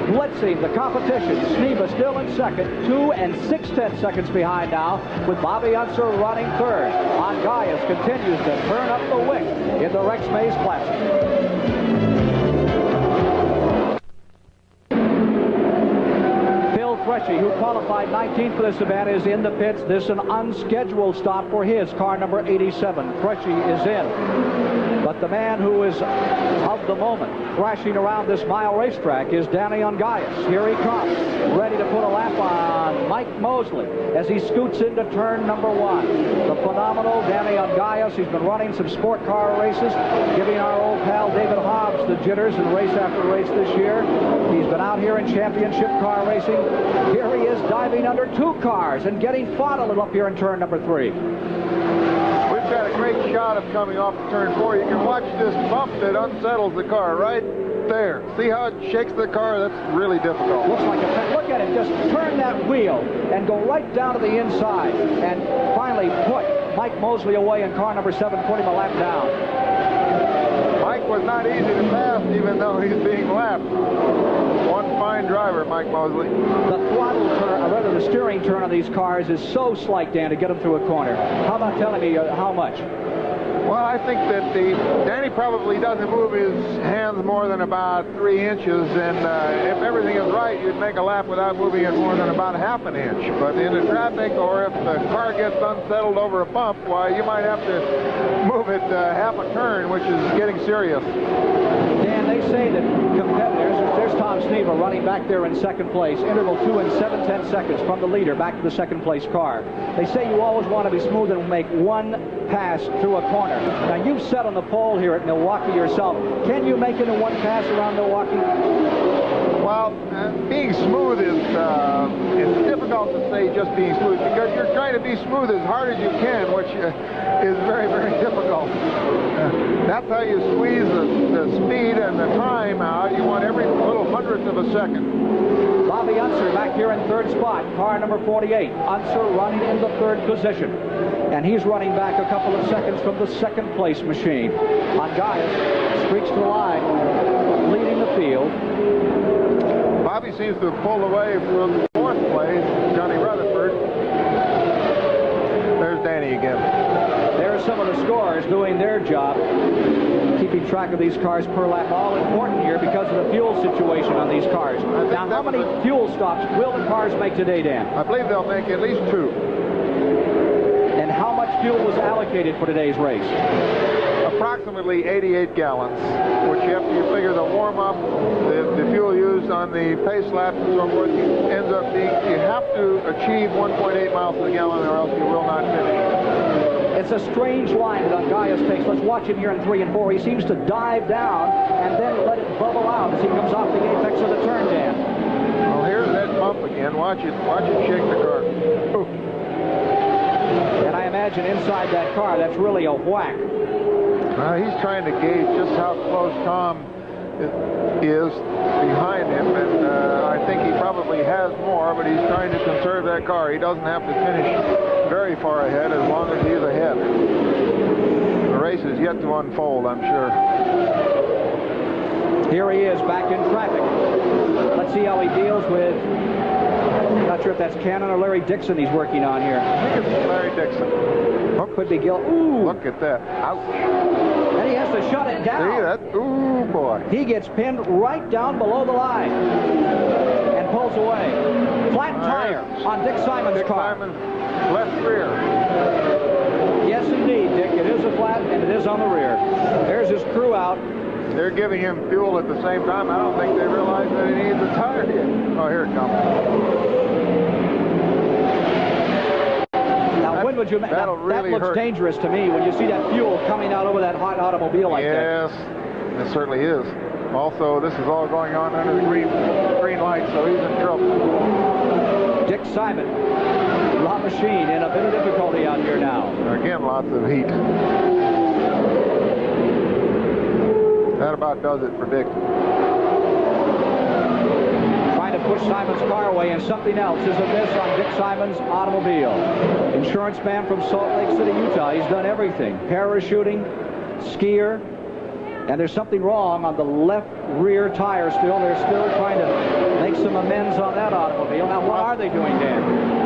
S1: blitzing the competition. Sneva still in second, 2 6/10 seconds behind now, with Bobby Unser running third. Ungaius continues to turn up the wick in the Rex Mays Classic. Freshy, who qualified 19th for this event, is in the pits. This is an unscheduled stop for his car number 87. Freshy is in. But the man who is of the moment, thrashing around this mile racetrack, is Danny Ungaius. Here he comes, ready to put a lap on Mike Mosley as he scoots into turn number 1. The phenomenal Danny Ungaius. He's been running some sport car races, giving our old pal David Hobbs the jitters in race after race this year. He's been out here in championship car racing. Here he is diving under 2 cars and getting fought a little up here in turn number 3.
S2: We've got a great shot of coming off of turn 4. You can watch this bump that unsettles the car right there. See how it shakes the car? That's really difficult.
S1: Looks like a... Look at it. Just turn that wheel and go right down to the inside and finally put Mike Mosley away in car number 7, put him a lap down.
S2: Mike was not easy to pass, even though he's being lapped. One fine driver, Mike Mosley.
S1: The throttle turn, or rather the steering turn on these cars is so slight, Dan, to get them through a corner. How about telling me how much?
S2: Well, I think that Danny probably doesn't move his hands more than about 3 inches, and if everything is right, you'd make a lap without moving it more than about ½ an inch. But in the traffic, or if the car gets unsettled over a bump, why, you might have to move it half a turn, which is getting serious.
S1: Dan, they say that competitors, there's Tom Sneva running back there in second place, interval 2 7/10 seconds from the leader back to the second place car. They say you always want to be smooth and make 1 pass through a corner. Now, you've sat on the pole here at Milwaukee yourself. Can you make it in 1 pass around Milwaukee?
S2: Well, being smooth is it's difficult to say just being smooth, because you're trying to be smooth as hard as you can, which is very, very difficult. That's how you squeeze the speed and the time out. You want every little hundredth of a second.
S1: Bobby Unser back here in 3rd spot, car number 48. Unser running in the 3rd position. And he's running back a couple of seconds from the 2nd place machine. Ungaius streaks to the line, leading the field.
S2: Bobby seems to have pulled away from 4th place, Johnny Rutherford. There's Danny again.
S1: There's some of the scorers doing their job, keeping track of these cars per lap. All important here because of the fuel situation on these cars. Now, how many fuel stops will the cars make today, Dan?
S2: I believe they'll make at least 2.
S1: And how much fuel was allocated for today's race?
S2: Approximately 88 gallons, which after you figure the warm-up, the fuel used on the pace laps and so forth, ends up being, you have to achieve 1.8 miles to the gallon or else you will not finish.
S1: It's a strange line that Ungaius takes. Let's watch him here in 3 and 4. He seems to dive down and then let it bubble out as he comes off the apex of the turn, Dan.
S2: Well, here's that bump again. Watch it shake the car. Ooh.
S1: And I imagine inside that car, that's really a whack.
S2: He's trying to gauge just how close Tom is behind him, and I think he probably has more, but he's trying to conserve that car. He doesn't have to finish very far ahead as long as he's ahead. The race is yet to unfold, I'm sure.
S1: Here he is back in traffic. Let's see how he deals with, not sure if that's Cannon or Larry Dixon he's working on here.
S2: I think it's Larry Dixon.
S1: Could be Gil. Ooh.
S2: Look at that. Ouch.
S1: And he has to shut it down.
S2: See that? Ooh, boy.
S1: He gets pinned right down below the line and pulls away. Flat tire on Dick Simon's car.
S2: Dick Simon's left rear.
S1: Yes, indeed, Dick. It is a flat, and it is on the rear. There's his crew out.
S2: They're giving him fuel at the same time. I don't think they realize that he needs a tire yet. Oh, here it comes.
S1: When would you?
S2: That'll really
S1: that looks
S2: hurt.
S1: Dangerous to me when you see that fuel coming out over that hot automobile like that.
S2: Yes, it certainly is. Also, this is all going on under the green light, so he's in trouble.
S1: Dick Simon, La Machine, in a bit of difficulty out here now.
S2: Again, lots of heat. That about does it for Dick.
S1: Trying to push Simon's car away, and something else is amiss on Dick Simon's automobile. Insurance man from Salt Lake City, Utah. He's done everything. Parachuting, skier, and there's something wrong on the left rear tire still. They're still trying to make some amends on that automobile. Now, what are they doing, Dan?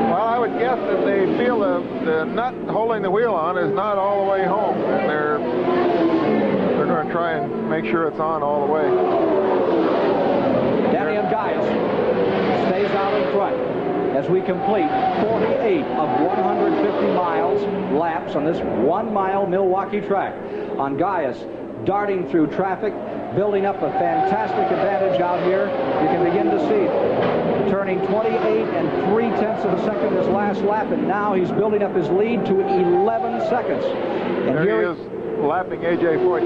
S2: Well, I would guess that they feel the nut holding the wheel on is not all the way home, and they're going to try and make sure it's on all the way.
S1: Danny Gaius stays out in front as we complete 48 of 150 laps on this 1-mile Milwaukee track. On Gaius, darting through traffic, building up a fantastic advantage out here. You can begin to see it. Turning 28 3/10 of a second this last lap, and now he's building up his lead to 11 seconds. And
S2: there
S1: here
S2: he is, lapping A.J. Foyt.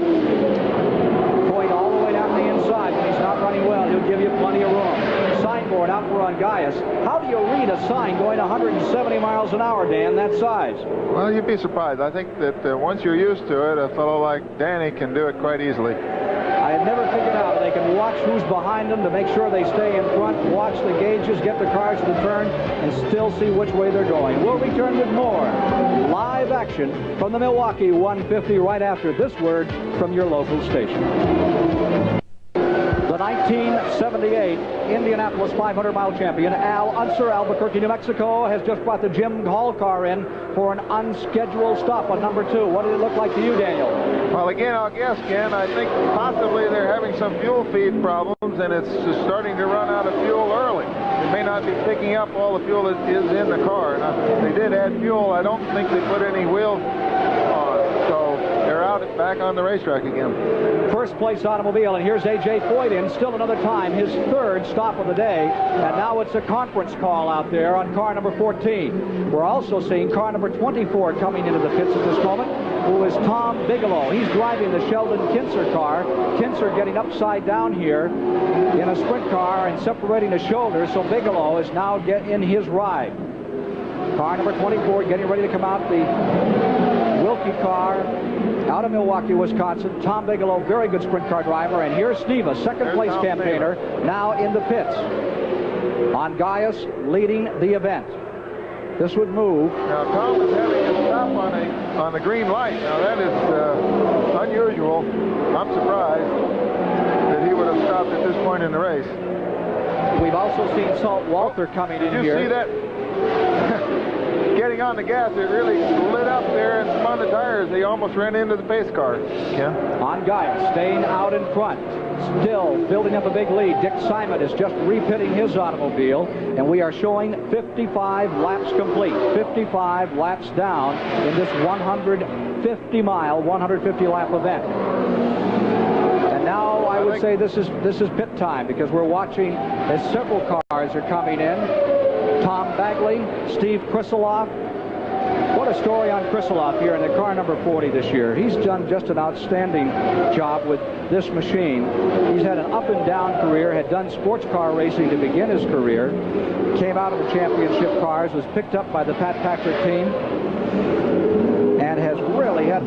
S1: Foyt all the way down the inside. When he's not running well, he'll give you plenty of room. Signboard out for Gaius. How do you read a sign going 170 miles an hour, Dan, that size?
S2: Well, you'd be surprised. I think that once you're used to it, a fellow like Danny can do it quite easily.
S1: I have never figured out. They can watch who's behind them to make sure they stay in front, watch the gauges, get the cars to the turn, and still see which way they're going. We'll return with more live action from the Milwaukee 150 right after this word from your local station. The 1978 Indianapolis 500-mile champion Al Unser, Albuquerque, New Mexico, has just brought the Jim Hall car in for an unscheduled stop on number 2. What did it look like to you, Daniel?
S2: Well, again, I'll guess, Ken, I think possibly they're having some fuel feed problems, and it's just starting to run out of fuel early. It may not be picking up all the fuel that is in the car. Now, if they did add fuel, I don't think they put any wheels on, so they're out back on the racetrack again.
S1: First place automobile, and here's A.J. Foyt in still another time, his third stop of the day, and now it's a conference call out there on car number 14. We're also seeing car number 24 coming into the pits at this moment, who is Tom Bigelow. He's driving the Sheldon Kinser car. Kinser getting upside down here in a sprint car and separating the shoulders, so Bigelow is now in his ride. Car number 24 getting ready to come out, the Wilkie car out of Milwaukee, Wisconsin. Tom Bigelow, very good sprint car driver. And here's Sneva, second place campaigner, now in the pits. On Gaius, leading the event. This would move.
S2: Now, Tom is having a stop on the green light. Now, that is unusual. I'm surprised that he would have stopped at this point in the race.
S1: We've also seen Salt Walter coming in here.
S2: Did you see that? Getting on the gas, it really lit up there and spun the tires. They almost ran into the pace car. Yeah.
S1: On Gaius, staying out in front, still building up a big lead. Dick Simon is just repitting his automobile, and we are showing 55 laps complete, 55 laps down in this 150-mile, 150-lap event. And now I would say this is pit time, because we're watching as several cars are coming in. Tom Bagley, Steve Krisiloff. What a story on Krisiloff here in the car number 40 this year. He's done just an outstanding job with this machine. He's had an up and down career, had done sports car racing to begin his career, came out of the championship cars, was picked up by the Pat Patrick team, and has really had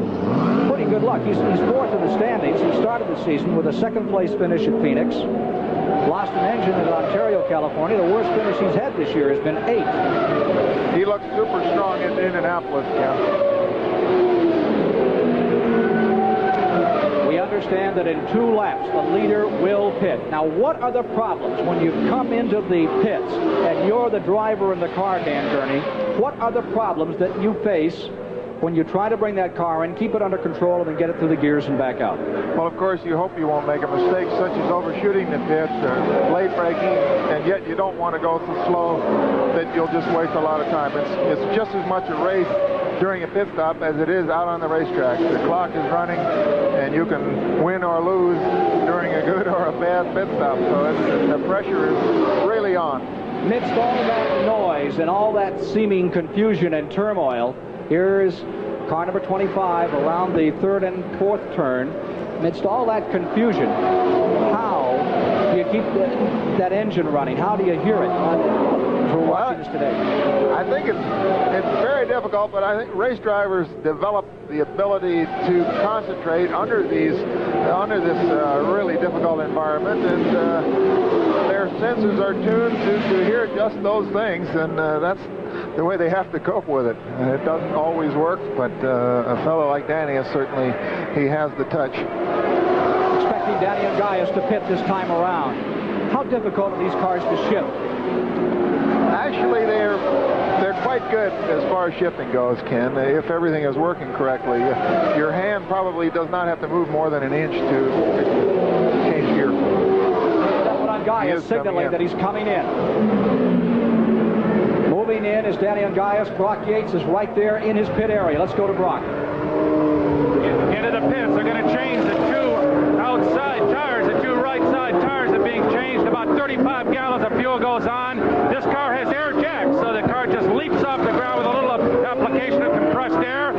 S1: pretty good luck. He's fourth in the standings. He started the season with a second-place finish at Phoenix. Lost an engine at Ontario, California. The worst finish he's had this year has been 8th.
S2: He looks super strong in Indianapolis, Ken.
S1: We understand that in 2 laps, the leader will pit. Now, what are the problems when you come into the pits and you're the driver in the car, Dan Gurney? What are the problems that you face when you try to bring that car in, keep it under control, and then get it through the gears and back out?
S2: Well, of course, you hope you won't make a mistake such as overshooting the pits or late braking, and yet you don't want to go so slow that you'll just waste a lot of time. It's just as much a race during a pit stop as it is out on the racetrack. The clock is running, and you can win or lose during a good or a bad pit stop. So the pressure is really on.
S1: Amidst all that noise and all that seeming confusion and turmoil, here's car number 25 around the 3rd and 4th turn. Amidst all that confusion, how do you keep that engine running? How do you hear it? We're watching this today.
S2: I think it's very difficult, but I think race drivers develop the ability to concentrate under this really difficult environment, and their senses are tuned to hear just those things, and that's the way they have to cope with it. It doesn't always work, but a fellow like Danny is certainly, he has the touch.
S1: Expecting Danny and Gaius to pit this time around. How difficult are these cars to shift?
S2: Actually, they're quite good as far as shifting goes, Ken, if everything is working correctly. Your hand probably does not have to move more than an inch to change gear.
S1: That one on Gaius signaling that he's coming in. Moving in is Danny and Gaius. Brock Yates is right there in his pit area. Let's go to Brock.
S6: Into the pits. They're going to change the 2 outside tires. The 2 right side tires are being changed. About 35 gallons of fuel goes on. This car has air jacks, so the car just leaps off the ground with a little application of compressed air.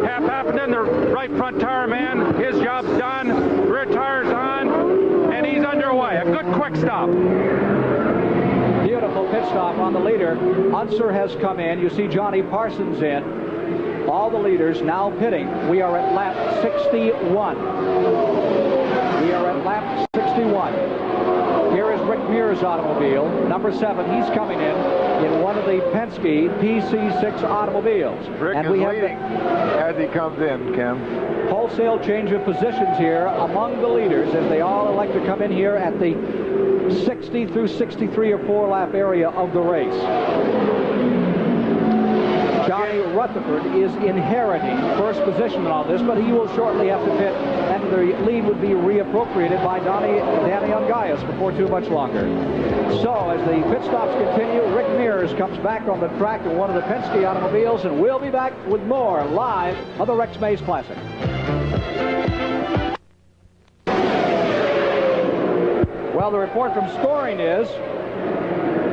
S6: Half happened in the right front tire man. His job's done. Rear tire's on, and he's underway. A good quick stop.
S1: Beautiful pit stop on the leader. Unser has come in. You see Johnny Parsons in. All the leaders now pitting. We are at lap 61. We are at lap 61. Here is Rick Muir's automobile, number 7. He's coming in one of the Penske PC6 automobiles.
S2: Rick is leading as he comes in, Ken.
S1: Wholesale change of positions here among the leaders as they all elect to come in here at the 60 through 63 or 4 lap area of the race. Johnny Rutherford is inheriting first position in all this, but he will shortly have to pit, and the lead would be reappropriated by Danny Ungaius before too much longer. So as the pit stops continue, Rick Mears comes back on the track in one of the Penske automobiles, and we'll be back with more live of the Rex Mays Classic. Well, the report from scoring is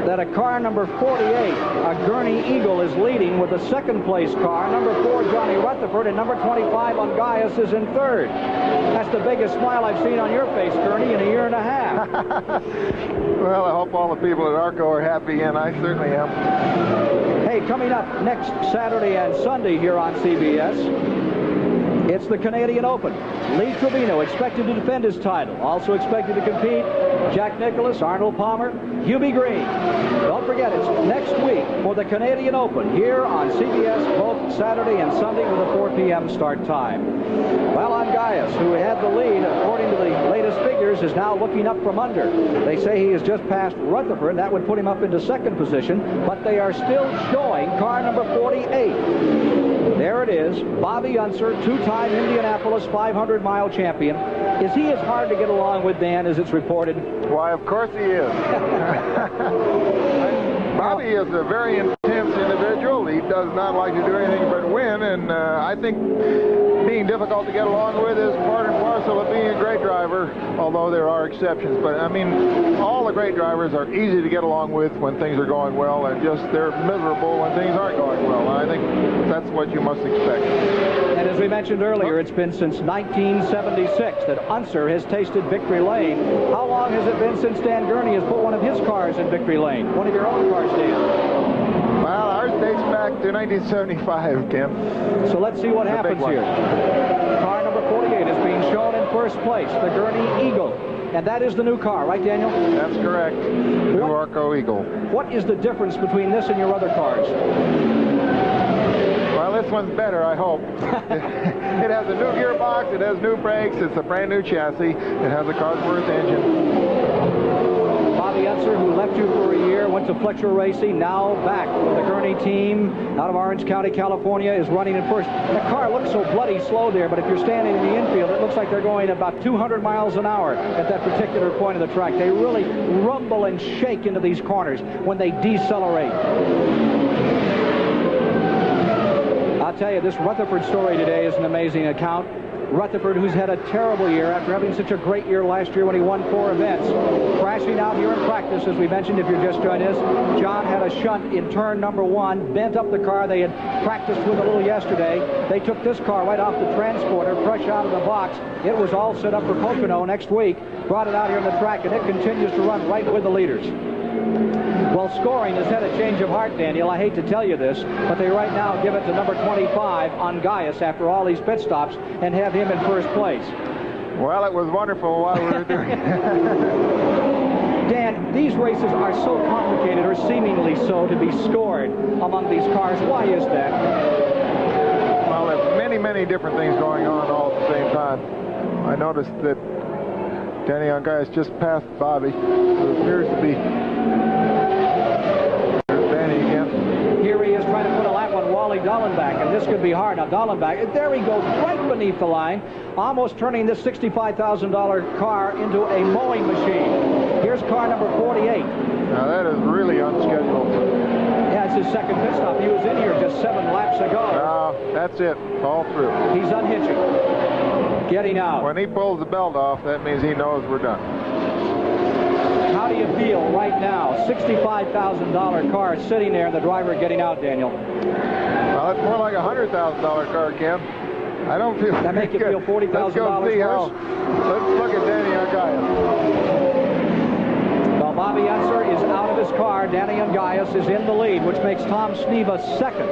S1: that a car number 48, a Gurney Eagle, is leading with the second-place car. Number 4, Johnny Rutherford, and number 25, Ungaius, is in 3rd. That's the biggest smile I've seen on your face, Gurney, in a year and a half.
S2: Well, I hope all the people at ARCO are happy, and I certainly am.
S1: Hey, coming up next Saturday and Sunday here on CBS, it's the Canadian Open. Lee Trevino expected to defend his title. Also expected to compete, Jack Nicklaus, Arnold Palmer, Hubie Green. Don't forget, it's next week for the Canadian Open here on CBS, both Saturday and Sunday with a 4 p.m. start time. Well, Ungaius, who had the lead, according to the latest figures, is now looking up from under. They say he has just passed Rutherford. That would put him up into 2nd position, but they are still showing car number 48. There it is, Bobby Unser, 2-time Indianapolis 500-mile champion. Is he as hard to get along with, Dan, as it's reported?
S2: Why, of course he is. Bobby is a very intense individual. He does not like to do anything but win, and I think being difficult to get along with is part and parcel of being a great driver, although there are exceptions. But, I mean, all the great drivers are easy to get along with when things are going well, and just they're miserable when things aren't going well. And I think that's what you must expect.
S1: And as we mentioned earlier, it's been since 1976 that Unser has tasted victory lane. How long has it been since Dan Gurney has put one of his cars in victory lane? One of your own cars, Dan?
S2: Well, ours dates back to 1975, Tim.
S1: So let's see what happens here. Car number first place, the Gurney Eagle. And that is the new car, right, Daniel?
S2: That's correct. New Arco Eagle.
S1: What is the difference between this and your other cars?
S2: Well, this one's better, I hope. It has a new gearbox, it has new brakes, it's a brand new chassis, it has a Cosworth engine.
S1: Bobby Unser, who left you for a year, went to Fletcher Racing, now back with the Gurney team out of Orange County, California, is running in first. The car looks so bloody slow there, but if you're standing in the infield, it looks like they're going about 200 miles an hour at that particular point of the track. They really rumble and shake into these corners when they decelerate. I'll tell you, this Rutherford story today is an amazing account. Rutherford, who's had a terrible year after having such a great year last year when he won 4 events. Crashing out here in practice, as we mentioned, if you're just joining us. John had a shunt in turn number 1, bent up the car they had practiced with a little yesterday. They took this car right off the transporter, fresh out of the box. It was all set up for Pocono next week. Brought it out here on the track, and it continues to run right with the leaders. Well, scoring has had a change of heart, Daniel. I hate to tell you this, but they right now give it to number 25 on Gaius after all these pit stops and have him in first place.
S2: Well, it was wonderful while we were doing it.
S1: Dan, these races are so complicated, or seemingly so, to be scored among these cars. Why is that?
S2: Well, there's many, many different things going on all at the same time. I noticed that Danny Ungaius just passed Bobby, who appears to be... There's Danny again.
S1: Here he is trying to put a lap on Wally Dallenbach, and this could be hard. Now, Dallenbach, there he goes, right beneath the line, almost turning this $65,000 car into a mowing machine. Here's car number 48.
S2: Now, that is really unscheduled.
S1: Yeah, it's his second pit stop. He was in here just 7 laps ago.
S2: That's it. All through.
S1: He's unhitching. Getting out.
S2: When he pulls the belt off, that means he knows we're done.
S1: How do you feel right now? $65,000 car sitting there and the driver getting out, Daniel.
S2: Well, it's more like a $100,000 car, Ken. I don't feel
S1: that make you feel $40,000
S2: Let's go see
S1: worse?
S2: Let's look at Danny Ungaius.
S1: Well, Bobby Unser is out of his car. Danny Ungaius is in the lead, which makes Tom Sneva second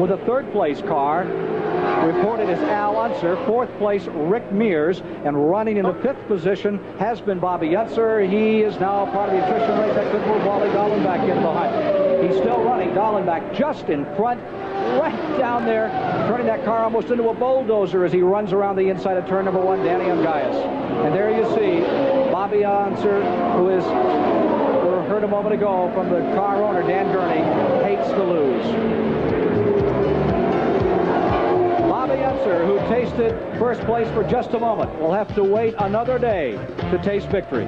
S1: with a third-place car. Reported as Al Unser, 4th place Rick Mears, and running in the 5th position has been Bobby Unser. He is now part of the attrition rate that could move Wally Dallenbach in behind. He's still running. Dallenbach just in front, right down there, turning that car almost into a bulldozer as he runs around the inside of turn number 1, Danny Ungaius. And there you see Bobby Unser, who is, we heard a moment ago from the car owner, Dan Gurney, hates to lose. Bobby Unser, who tasted first place for just a moment, will have to wait another day to taste victory.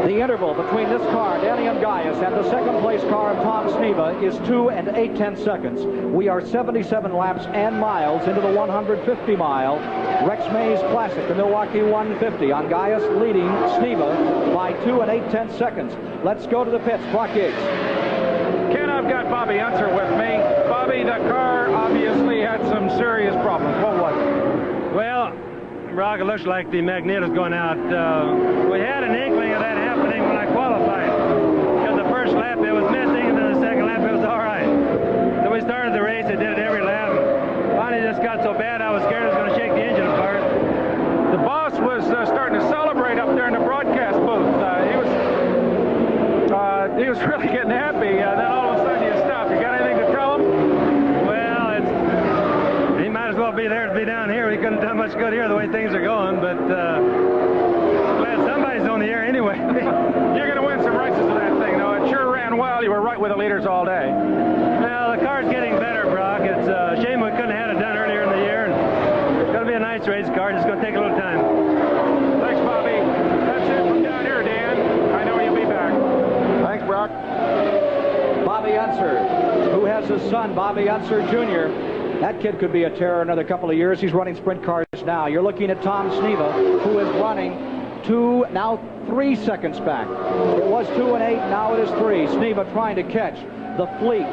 S1: The interval between this car, Danny Ungaius, and the second place car of Tom Sneva is 2 and 8/10 seconds. We are 77 laps and miles into the 150-mile Rex Mays Classic, the Milwaukee 150. Ungaius leading Sneva by 2 and 8/10 seconds. Let's go to the pits. Brock Yates.
S3: Ken, I've got Bobby Unser with me. Bobby, the car obviously had some serious problems. What was it?
S8: Well, Brock, it looks like the magneto's going out. We had an inkling of that happening when I qualified. Because the first lap it was missing, and then the second lap it was all right. So we started the race, it did it every lap. Finally, it just got so bad I was scared it was going to shake the engine apart.
S3: The boss was starting to celebrate up there in the broadcast booth. He was really getting happy. Then all of a sudden you stopped. You got anything to tell him?
S8: Well, he might as well be there to be down here. He couldn't have done much good here the way things are going, but glad somebody's on the air anyway.
S3: You're going to win some races with that thing, though. It sure ran well. You were right with the leaders all day.
S8: Well, the car's getting better, Brock. It's a shame we couldn't have had it done earlier in the year. And it's going to be a nice race car. It's going to take a little time.
S3: Thanks, Bobby. That's it from down here, Dan. I know you'll be back.
S2: Thanks, Brock.
S1: Bobby Unser, who has a son, Bobby Unser Jr. That kid could be a terror another couple of years. He's running sprint cars now. You're looking at Tom Sneva, who is running 2, now 3 seconds back. It was 2 and 8, now it is 3. Sneva trying to catch the fleet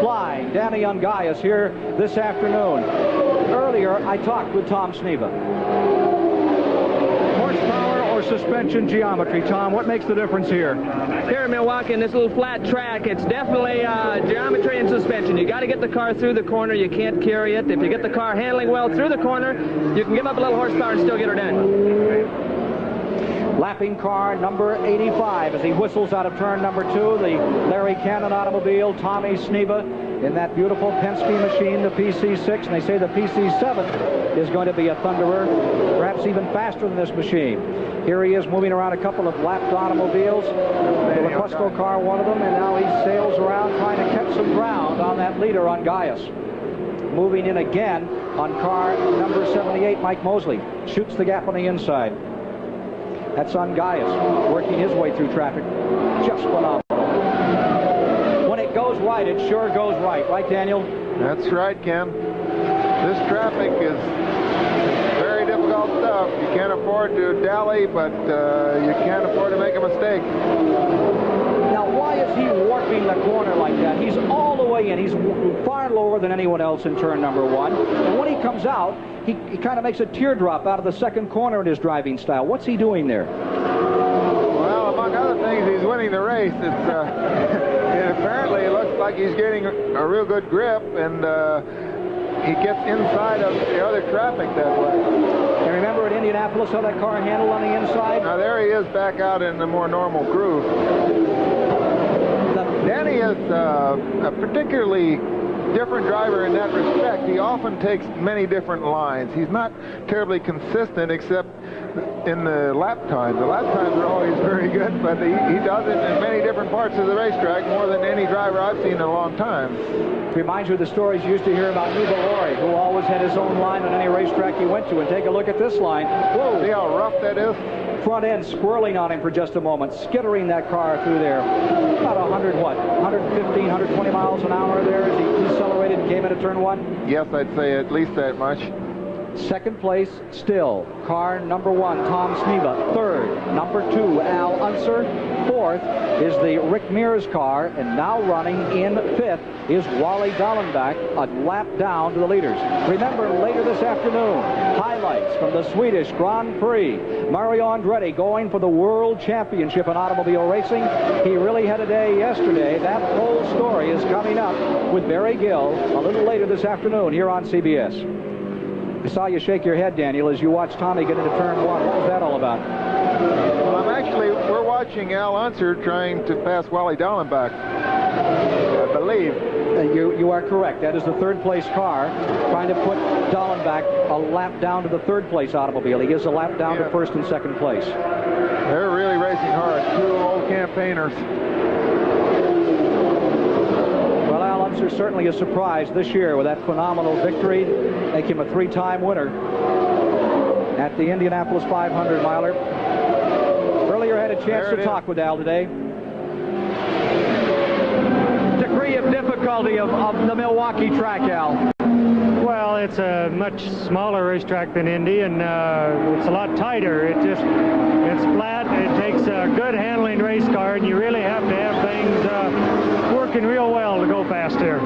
S1: flying Danny Ungaius here this afternoon. Earlier, I talked with Tom Sneva. Horsepower or suspension geometry. Tom, what makes the difference here?
S9: Here in Milwaukee, in this little flat track, it's definitely geometry and suspension. You got to get the car through the corner. You can't carry it. If you get the car handling well through the corner, you can give up a little horsepower and still get her done.
S1: Lapping car number 85 as he whistles out of turn number 2, the Larry Cannon automobile, Tommy Sneva in that beautiful Penske machine, the PC6, and they say the PC7 is going to be a thunderer, perhaps even faster than this machine. Here he is moving around a couple of lapped automobiles, the Lequesco car, one of them, and now he sails around trying to catch some ground on that leader on Gaius. Moving in again on car number 78, Mike Mosley, shoots the gap on the inside. That's on Gaius, working his way through traffic. Just phenomenal. When it goes right, it sure goes right. Right, Daniel?
S2: That's right, Ken. This traffic is very difficult stuff. You can't afford to dally, but you can't afford to make a mistake.
S1: Now, why is he warping the corner like that? He's all the way in. He's far lower than anyone else in turn number 1. And when he comes out, he kind of makes a teardrop out of the second corner in his driving style. What's he doing there?
S2: Well, among other things, he's winning the race. Apparently, it looks like he's getting a real good grip, and he gets inside of the other traffic that way.
S1: And remember at Indianapolis how that car handled on the inside?
S2: Now, there he is back out in the more normal groove. Danny is a particularly different driver in that respect. He often takes many different lines. He's not terribly consistent except in the lap times. The lap times are always very good, but he does it in many different parts of the racetrack, more than any driver I've seen in a long time.
S1: Reminds you of the stories you used to hear about Nuba Lorry, who always had his own line on any racetrack he went to. And take a look at this line. Whoa!
S2: See how rough that is?
S1: Front end swirling on him for just a moment, skittering that car through there. About 115, 120 miles an hour there as he decelerated and came into turn 1?
S2: Yes, I'd say at least that much.
S1: Second place still, car number 1, Tom Sneva. Third, number 2, Al Unser. Fourth is the Rick Mears car, and now running in 5th is Wally Dallenbach, a lap down to the leaders. Remember, later this afternoon, highlights from the Swedish Grand Prix. Mario Andretti going for the World Championship in automobile racing. He really had a day yesterday. That whole story is coming up with Barry Gill a little later this afternoon here on CBS. I saw you shake your head, Daniel, as you watched Tommy get into turn 1. What was that all about?
S2: Well, we're watching Al Unser trying to pass Wally Dallenbach, I believe.
S1: You are correct. That is the third place car trying to put Dallenbach a lap down to the third place automobile. He gives a lap down to first and second place.
S2: They're really racing hard. 2 old campaigners.
S1: Well, Al Unser certainly a surprise this year with that phenomenal victory. Make him a 3-time winner at the Indianapolis 500 miler. Earlier had a chance to talk with Al today. Degree of difficulty of the Milwaukee track, Al.
S7: Well, it's a much smaller racetrack than Indy, and it's a lot tighter. It's flat. It takes a good handling race car, and you really have to have things working real well to go fast here.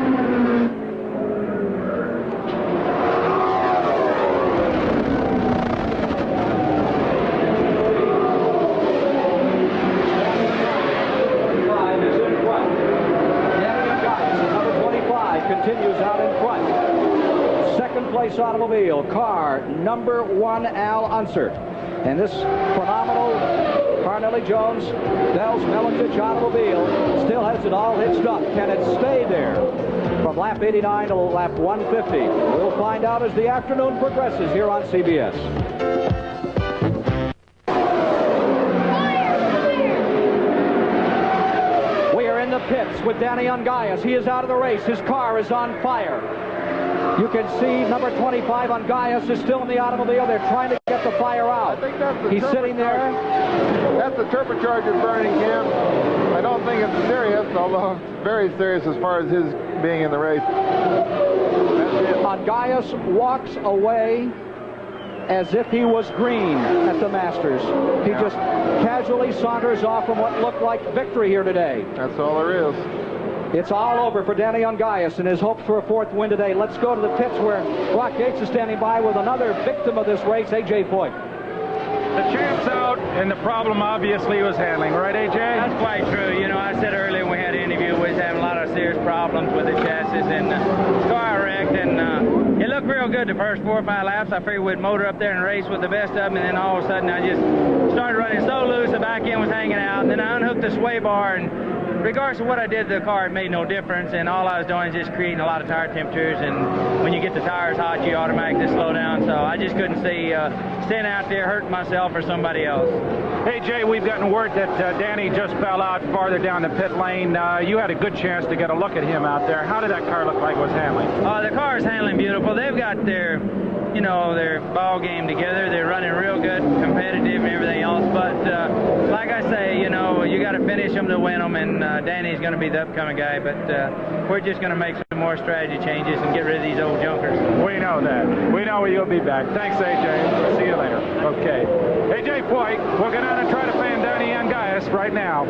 S1: Continues out in front. Second place automobile, car number 1, Al Unser. And this phenomenal Carnelli Jones, Dells Melitich automobile still has it all hitched up. Can it stay there from lap 89 to lap 150? We'll find out as the afternoon progresses here on CBS. The pits with Danny Ungaius. He is out of the race. His car is on fire. You can see number 25 Ungaius is still in the automobile. They're trying to get the fire out.
S2: I think that's the
S1: He's sitting there.
S2: That's the turbocharger burning, Ken. I don't think it's serious, although it's very serious as far as his being in the race.
S1: Ungaius walks away as if he was green at the Masters. He just casually saunters off from what looked like victory here today.
S2: That's all there is.
S1: It's all over for Danny Ungaius and his hopes for a 4th win today. Let's go to the pits where Brock Yates is standing by with another victim of this race, A.J. Foyt.
S6: The champ's out.
S3: And the problem obviously was handling, right, AJ?
S5: That's quite true. You know, I said earlier when we had an interview, we was having a lot of serious problems with the chassis, and the car wrecked, and it looked real good the first 4 or 5 laps. I figured we'd motor up there and race with the best of them, and then all of a sudden I just started running so loose, the back end was hanging out, and then I unhooked the sway bar, and regardless of what I did to the car, it made no difference, and all I was doing is just creating a lot of tire temperatures, and when you get the tires hot, you automatically slow down, so I just couldn't see staying out there hurting myself or somebody else.
S3: Hey, Jay, we've gotten word that Danny just fell out farther down the pit lane. You had a good chance to get a look at him out there. How did that car look like it was handling?
S5: The car is handling beautiful. They've got their, you know, their ball game together. They're running real good, competitive and everything else, but like I say, you know, you got to finish them to win them, and Danny's going to be the upcoming guy, but we're just going to make some more strategy changes and get rid of these old junkers.
S3: We know that. We know you'll be back. Thanks, AJ. See you later. Okay. AJ Foyt, we'll get on and try to fan Danny Angaius right now.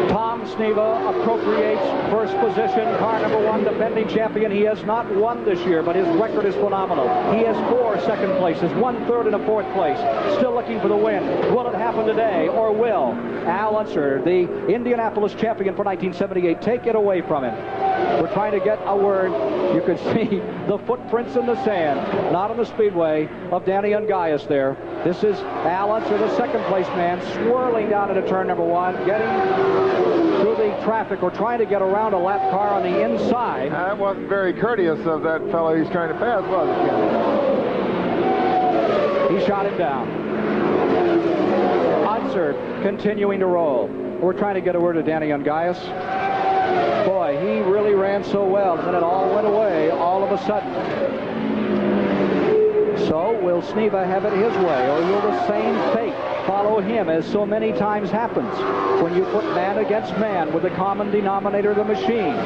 S1: Tom Sneva appropriates first position, car number 1, defending champion. He has not won this year, but his record is phenomenal. He has 4 second places, 1 third and a 4th place. Still looking for the win. Will it happen today, or will Al Unser, the Indianapolis champion for 1978, take it away from him? We're trying to get a word. You can see the footprints in the sand, not on the speedway, of Danny Angaius there. This is Al Unser, the second place man, swirling down into turn number 1, getting through the traffic, or trying to get around a lap car on the inside.
S2: That wasn't very courteous of that fellow he's trying to pass, was it?
S1: He shot him down. Unser continuing to roll. We're trying to get a word to Danny Angaius. Boy, he really ran so well, and then it all went away all of a sudden. So will Sneva have it his way, or will the same fate follow him as so many times happens when you put man against man with the common denominator, the machine?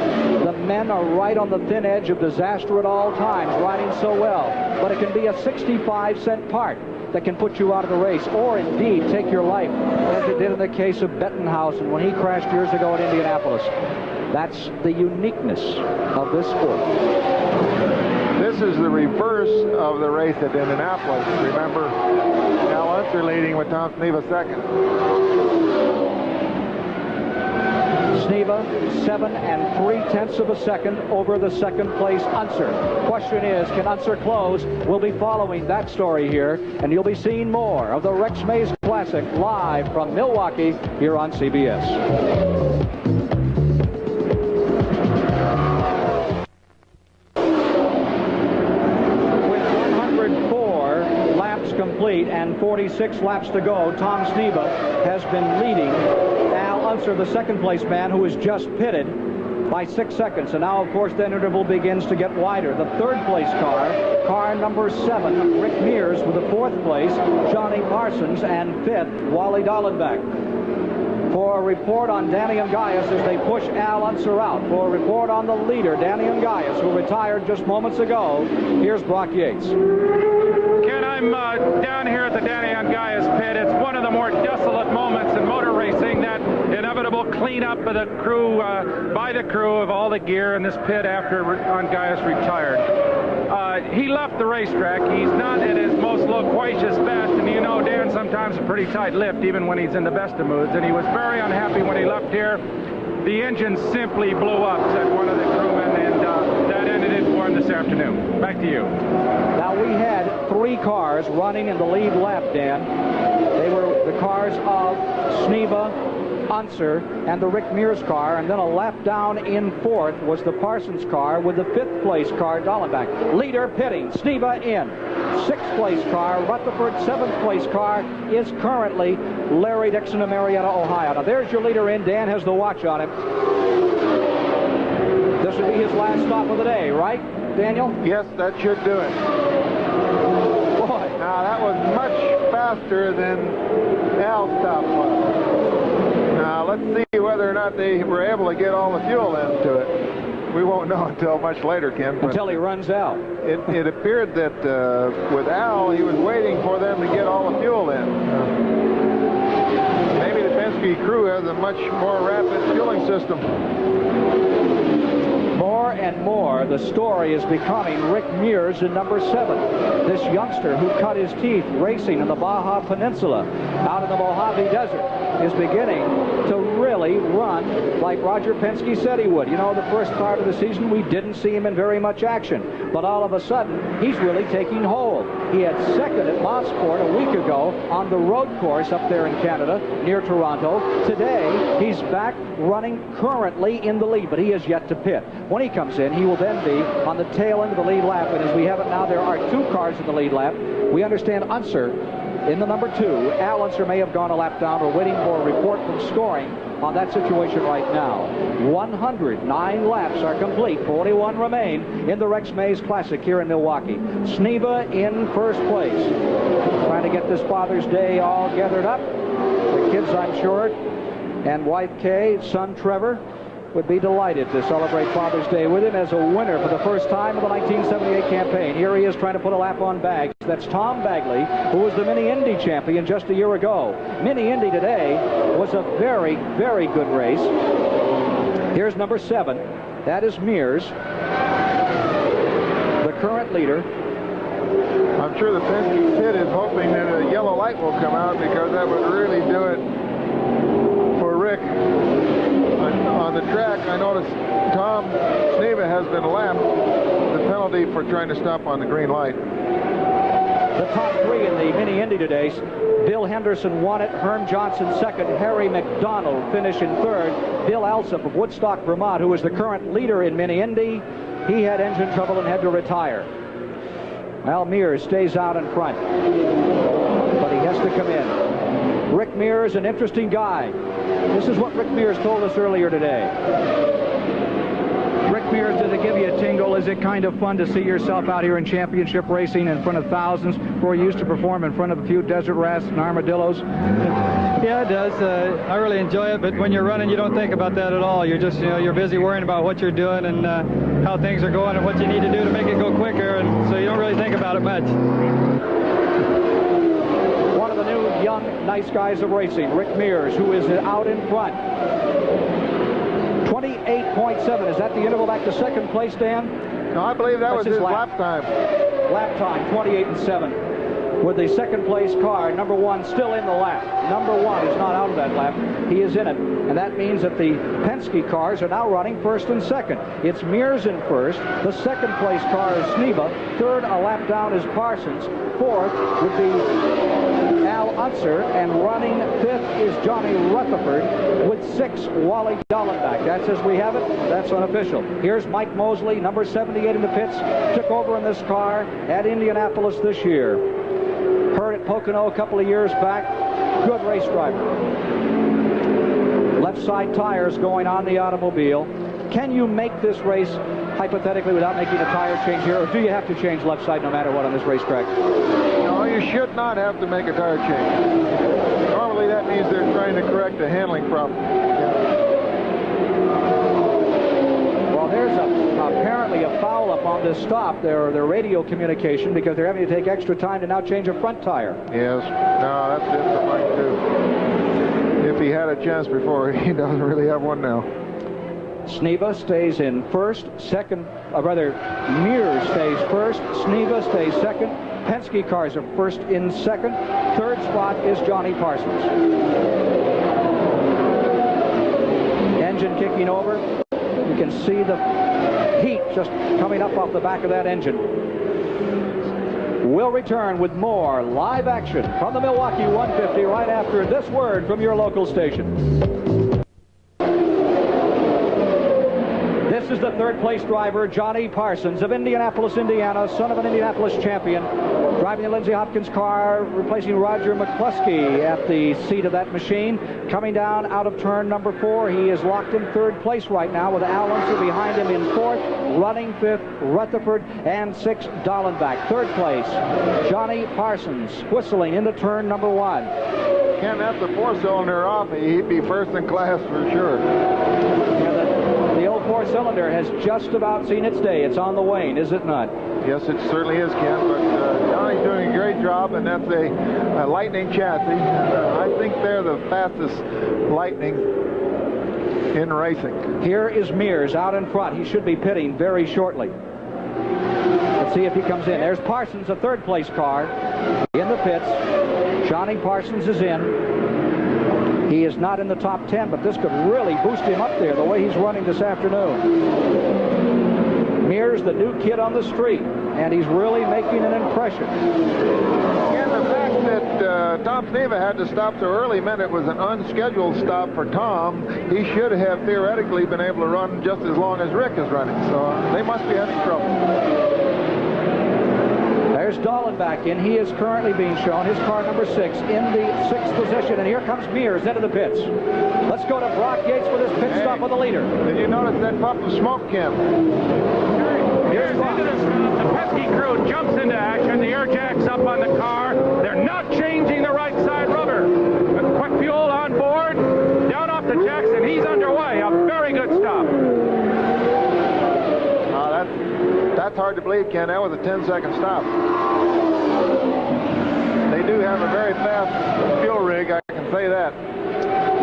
S1: The men are right on the thin edge of disaster at all times, riding so well, but it can be a 65-cent part that can put you out of the race, or indeed take your life, as it did in the case of Bettenhausen when he crashed years ago at Indianapolis. That's the uniqueness of this sport.
S2: This is the reverse of the race at Indianapolis. Remember, Al Unser leading with Tom Sneva second.
S1: Sneva 7 3/10 of a second over the second place Unser. Question is, can Unser close? We'll be following that story here, and you'll be seeing more of the Rex Mays Classic live from Milwaukee here on CBS. Complete and 46 laps to go, Tom Sneva has been leading Al Unser, the second place man, who is just pitted, by 6 seconds. And now, of course, that interval begins to get wider. The third place car number 7, Rick Mears, with the 4th place, Johnny Parsons, and 5th, Wally Dallenbach. For a report on Danny Angaius as they push Al Unser out. For a report on the leader, Danny Angaius, who retired just moments ago, here's Brock Yates.
S3: Ken, I'm down here at the Danny Angaius pit. It's one of the more desolate moments in motor racing, that inevitable cleanup of the crew, by the crew, of all the gear in this pit after Angaius retired. He left the racetrack. He's not at his most loquacious best, and you know Dan sometimes a pretty tight-lipped even when he's in the best of moods, and he was very unhappy when he left here. The engine simply blew up, said one of the crewmen, and that ended it for him this afternoon. Back to you.
S1: Now, we had 3 cars running in the lead lap, Dan. They were the cars of Sneva, Unser, and the Rick Mears car, and then a lap down in 4th was the Parsons car with the 5th place car, Dallenbach. Leader pitting, Sneva in. 6th place car, Rutherford. 7th place car is currently Larry Dixon of Marietta, Ohio. Now, there's your leader in. Dan has the watch on him. This would be his last stop of the day, right, Daniel?
S2: Yes, that should do it.
S1: Boy.
S2: Now, that was much faster than Al's stop was. Now, let's see whether or not they were able to get all the fuel into it. We won't know until much later, Ken.
S1: Until he runs out.
S2: It appeared that with Al, he was waiting for them to get all the fuel in. Maybe the Penske crew has a much more rapid fueling system.
S1: More more and more, the story is becoming Rick Mears in number 7. This youngster who cut his teeth racing in the Baja Peninsula out in the Mojave Desert is beginning to really run like Roger Penske said he would. You know, the first part of the season, we didn't see him in very much action. But all of a sudden, he's really taking hold. He had second at Mosport a week ago on the road course up there in Canada near Toronto. Today, he's back running currently in the lead, but he has yet to pit. When he comes in, he will then be on the tail end of the lead lap. And as we have it now, there are 2 cars in the lead lap. We understand Unser in the number 2. Al Unser may have gone a lap down. We're waiting for a report from scoring on that situation right now. 109 laps are complete. 41 remain in the Rex Mays Classic here in Milwaukee. Sneva in first place. Trying to get this Father's Day all gathered up. The kids, I'm sure, and wife Kay, son Trevor, would be delighted to celebrate Father's Day with him as a winner for the first time of the 1978 campaign. Here he is trying to put a lap on Baggs. That's Tom Bagley, who was the Mini Indy champion just a year ago. Mini Indy today was a very, very good race. Here's number 7. That is Mears, the current leader.
S2: I'm sure the Penske pit is hoping that a yellow light will come out, because that would really do it for Rick. On the track, I noticed Tom Sneva has been lapped. The penalty for trying to stop on the green light.
S1: The top 3 in the Mini Indy today. Bill Henderson won it. Herm Johnson second. Harry McDonald finished in third. Bill Alsop of Woodstock, Vermont, who is the current leader in Mini Indy, he had engine trouble and had to retire. Al Mears stays out in front, but he has to come in. Rick Mears, an interesting guy. This is what Rick Mears told us earlier today. Rick Mears, does it give you a tingle? Is it kind of fun to see yourself out here in championship racing in front of thousands, where you used to perform in front of a few desert rats and armadillos?
S10: Yeah, it does. I really enjoy it, but when you're running, you don't think about that at all. You're just, you're busy worrying about what you're doing and how things are going and what you need to do to make it go quicker, and so you don't really think about it much.
S1: One of the new young, nice guys of racing, Rick Mears, who is out in front. 28.7. Is that the interval back to second place, Dan?
S2: No, I believe that was his lap time.
S1: Lap time, 28.7. With the second place car, number 1 still in the lap. Number 1 is not out of that lap. He is in it. And that means that the Penske cars are now running first and second. It's Mears in first. The second place car is Sneva. Third, a lap down, is Parsons. Fourth would be Al Unser. And running fifth is Johnny Rutherford with 6, Wally Dallenbach. That's as we have it. That's unofficial. Here's Mike Mosley, number 78 in the pits. Took over in this car at Indianapolis this year. Heard at Pocono a couple of years back. Good race driver. Left side tires going on the automobile. Can you make this race hypothetically without making a tire change here, or do you have to change left side no matter what on this racetrack?
S2: No, you should not have to make a tire change. Normally that means they're trying to correct a handling problem.
S1: Well, there's apparently a foul up on this stop, their radio communication, because they're having to take extra time to now change a front tire.
S2: Yes. No, that's it for Mike, too. If he had a chance before, he doesn't really have one now.
S1: Sneva stays in first. Second, Mears stays first. Sneva stays second. Penske cars are first in second. Third spot is Johnny Parsons. Engine kicking over. You can see the heat just coming up off the back of that engine. We'll return with more live action from the Milwaukee 150 right after this word from your local station. This is the third place driver, Johnny Parsons of Indianapolis, Indiana, son of an Indianapolis champion, driving the Lindsey Hopkins car, replacing Roger McCluskey at the seat of that machine. Coming down out of turn number 4, he is locked in third place right now with Al Unser behind him in fourth, running fifth, Rutherford, and 6, Dallenbach. Third place, Johnny Parsons, whistling into turn number 1.
S2: Ken, that's the 4-cylinder off. He'd be first in class for sure.
S1: The old 4-cylinder has just about seen its day. It's on the wane, is it not?
S2: Yes, it certainly is, Ken, but Johnny's doing a great job, and that's a Lightning chassis. I think they're the fastest Lightning in racing.
S1: Here is Mears out in front. He should be pitting very shortly. Let's see if he comes in. There's Parsons, a third-place car in the pits. Johnny Parsons is in. He is not in the top 10, but this could really boost him up there the way he's running this afternoon. Mears, the new kid on the street, and he's really making an impression.
S2: And the fact that Tom Sneva had to stop so early meant it was an unscheduled stop for Tom. He should have theoretically been able to run just as long as Rick is running, so they must be having trouble.
S1: There's Dahlin back in. He is currently being shown his car number 6 in the 6th position, and here comes Mears into the pits. Let's go to Brock Yates with his pit stop with the leader.
S2: Did you notice that puff of smoke, Kim?
S3: Here's into the stop. The Penske crew jumps into action. The air jack's up on the car. They're not changing the right side rubber. Quick fuel on board. Down off the jacks, and he's underway. A very good stop.
S2: That's hard to believe, Ken. That was a 10-second stop. They do have a very fast fuel rig, I can say that.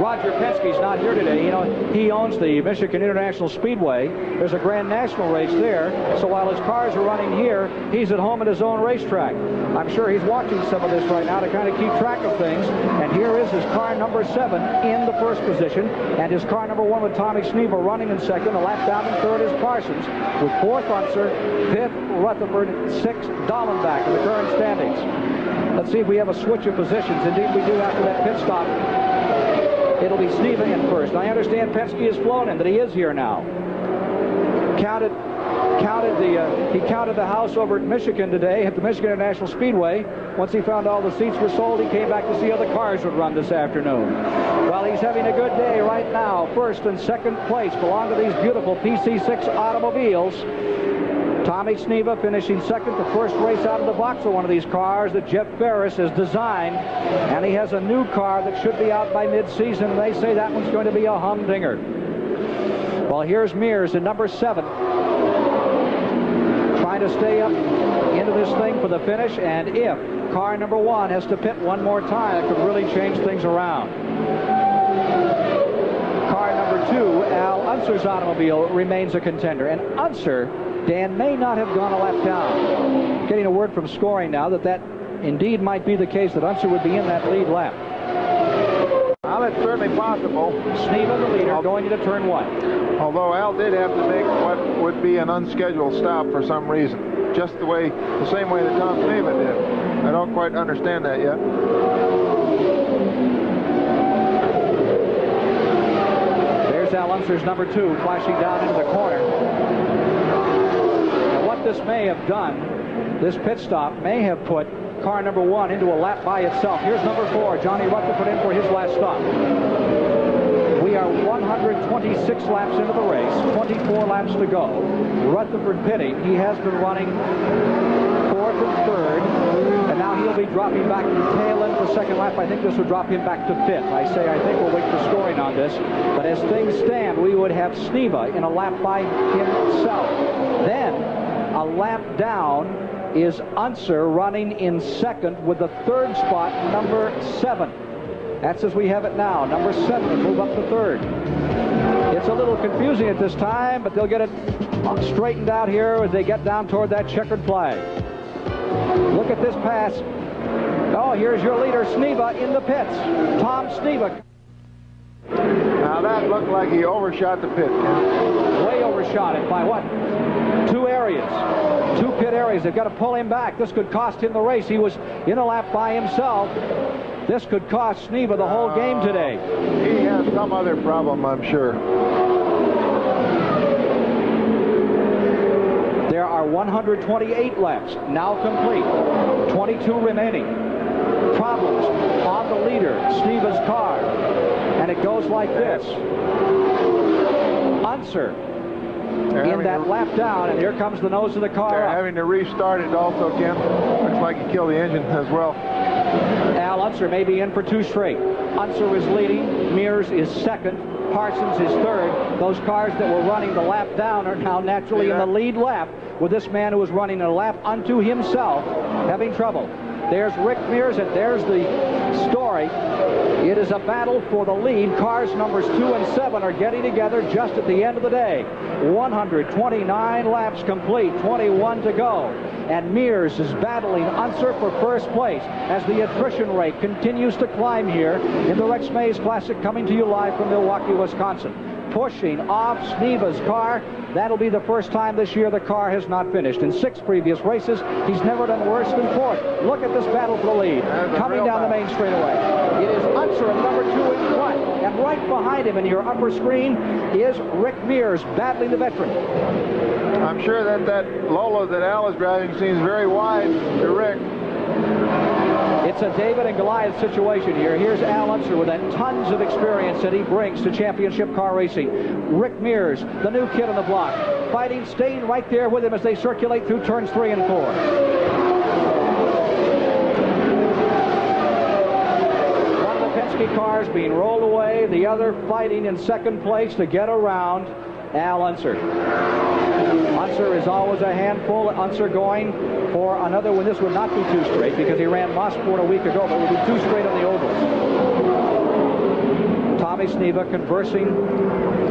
S1: Roger Penske's not here today. You know, he owns the Michigan International Speedway. There's a Grand National race there. So while his cars are running here, he's at home at his own racetrack. I'm sure he's watching some of this right now to kind of keep track of things. And here is his car number 7 in the first position, and his car number 1 with Tommy Sneva running in second. A lap down in third is Parsons, with 4th Unser, 5th Rutherford, 6th Dallenbach in the current standings. Let's see if we have a switch of positions. Indeed, we do after that pit stop. It'll be Sneva in first. I understand Penske has flown him, that he is here now. He counted the house over at Michigan today at the Michigan International Speedway. Once he found all the seats were sold, he came back to see how the cars would run this afternoon. Well, he's having a good day right now. First and second place belong to these beautiful PC6 automobiles. Tommy Sneva finishing second, the first race out of the box of one of these cars that Jeff Ferris has designed, and he has a new car that should be out by mid-season, and they say that one's going to be a humdinger. Well, here's Mears in number 7, trying to stay up into this thing for the finish, and if car number 1 has to pit one more time, it could really change things around. Car number 2, Al Unser's automobile, remains a contender, and Unser, Dan, may not have gone a lap down. Getting a word from scoring now that indeed might be the case, that Unser would be in that lead lap.
S2: Well, it's certainly possible.
S1: Sneva, the leader, going into turn 1.
S2: Although Al did have to make what would be an unscheduled stop for some reason. Just the same way that Tom Sneva did. I don't quite understand that yet.
S1: There's Al Unser's number 2 flashing down into the corner. This may have done, this pit stop may have put car number 1 into a lap by itself. Here's number 4, Johnny Rutherford, in for his last stop. We are 126 laps into the race, 24 laps to go. Rutherford pitting. He has been running 4th and 3rd, and now he'll be dropping back to the tail end of the second lap. I think this will drop him back to 5th. I think we'll wait for scoring on this. But as things stand, we would have Sneva in a lap by himself. Then, a lap down is Unser running in second with the 3rd spot, number 7. That's as we have it now. Number 7 will move up to 3rd. It's a little confusing at this time, but they'll get it straightened out here as they get down toward that checkered flag. Look at this pass. Oh, here's your leader, Sneva, in the pits. Tom Sneva.
S2: Now that looked like he overshot the pit.
S1: Way overshot it by what? 2 areas. 2 pit areas. They've got to pull him back. This could cost him the race. He was in a lap by himself. This could cost Sneva the whole game today.
S2: He has some other problem, I'm sure.
S1: There are 128 laps now complete. 22 remaining. Problems on the leader, Sneva's car. And it goes like this. Unser in that lap down, and here comes the nose of the car.
S2: They're having to restart it also, Ken. Looks like he killed the engine as well.
S1: Al Unser may be in for 2 straight. Unser is leading. Mears is second. Parsons is third. Those cars that were running the lap down are now naturally in the lead lap, with this man who was running a lap unto himself having trouble. There's Rick Mears, and there's the story. It is a battle for the lead. Cars numbers 2 and 7 are getting together just at the end of the day. 129 laps complete, 21 to go. And Mears is battling Unser for first place as the attrition rate continues to climb here in the Rex Mays Classic, coming to you live from Milwaukee, Wisconsin. Pushing off Sneva's car. That'll be the first time this year the car has not finished. In 6 previous races, he's never done worse than 4th. Look at this battle for the lead. Coming down the main straightaway. It is Unser in number 2 in front. And right behind him in your upper screen is Rick Mears battling the veteran.
S2: I'm sure that Lola that Al is driving seems very wide to Rick.
S1: It's a David and Goliath situation here. Here's Al Unser with that tons of experience that he brings to championship car racing. Rick Mears, the new kid on the block, fighting, staying right there with him as they circulate through turns 3 and 4. One of the Penske cars being rolled away, the other fighting in second place to get around Al Unser. Unser is always a handful. Unser going for another one. This would not be 2 straight because he ran Mosport a week ago, but it would be 2 straight on the ovals. Tommy Sneva conversing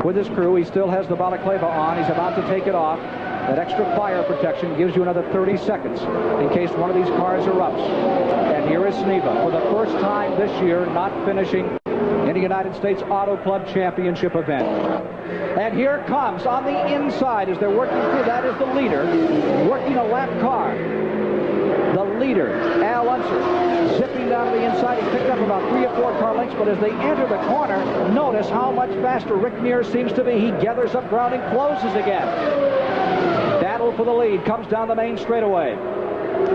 S1: with his crew. He still has the balaclava on. He's about to take it off. That extra fire protection gives you another 30 seconds in case one of these cars erupts. And here is Sneva for the first time this year not finishing in the United States Auto Club Championship event. And here comes on the inside as they're working through. That is the leader working a lap car. The leader, Al Unser, zipping down to the inside. He picked up about 3 or 4 car lengths, but as they enter the corner, notice how much faster Rick Mears seems to be. He gathers up ground and closes again. Battle for the lead comes down the main straightaway,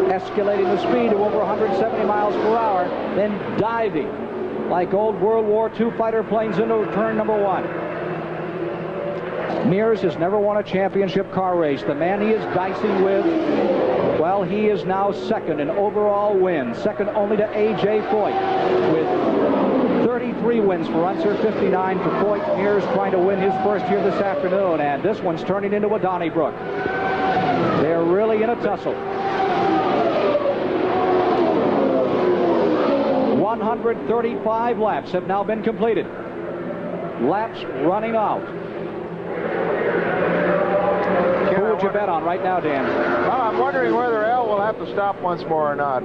S1: escalating the speed to over 170 miles per hour, then diving like old World War II fighter planes into turn number 1. Mears has never won a championship car race. The man he is dicing with, well, he is now second in overall wins, second only to A.J. Foyt, with 33 wins for Unser, 59 for Foyt. Mears trying to win his first here this afternoon, and this one's turning into a Donnybrook. They're really in a tussle. 135 laps have now been completed. Laps running out. Who would you bet on right now, Dan?
S2: Well, I'm wondering whether Al will have to stop once more or not.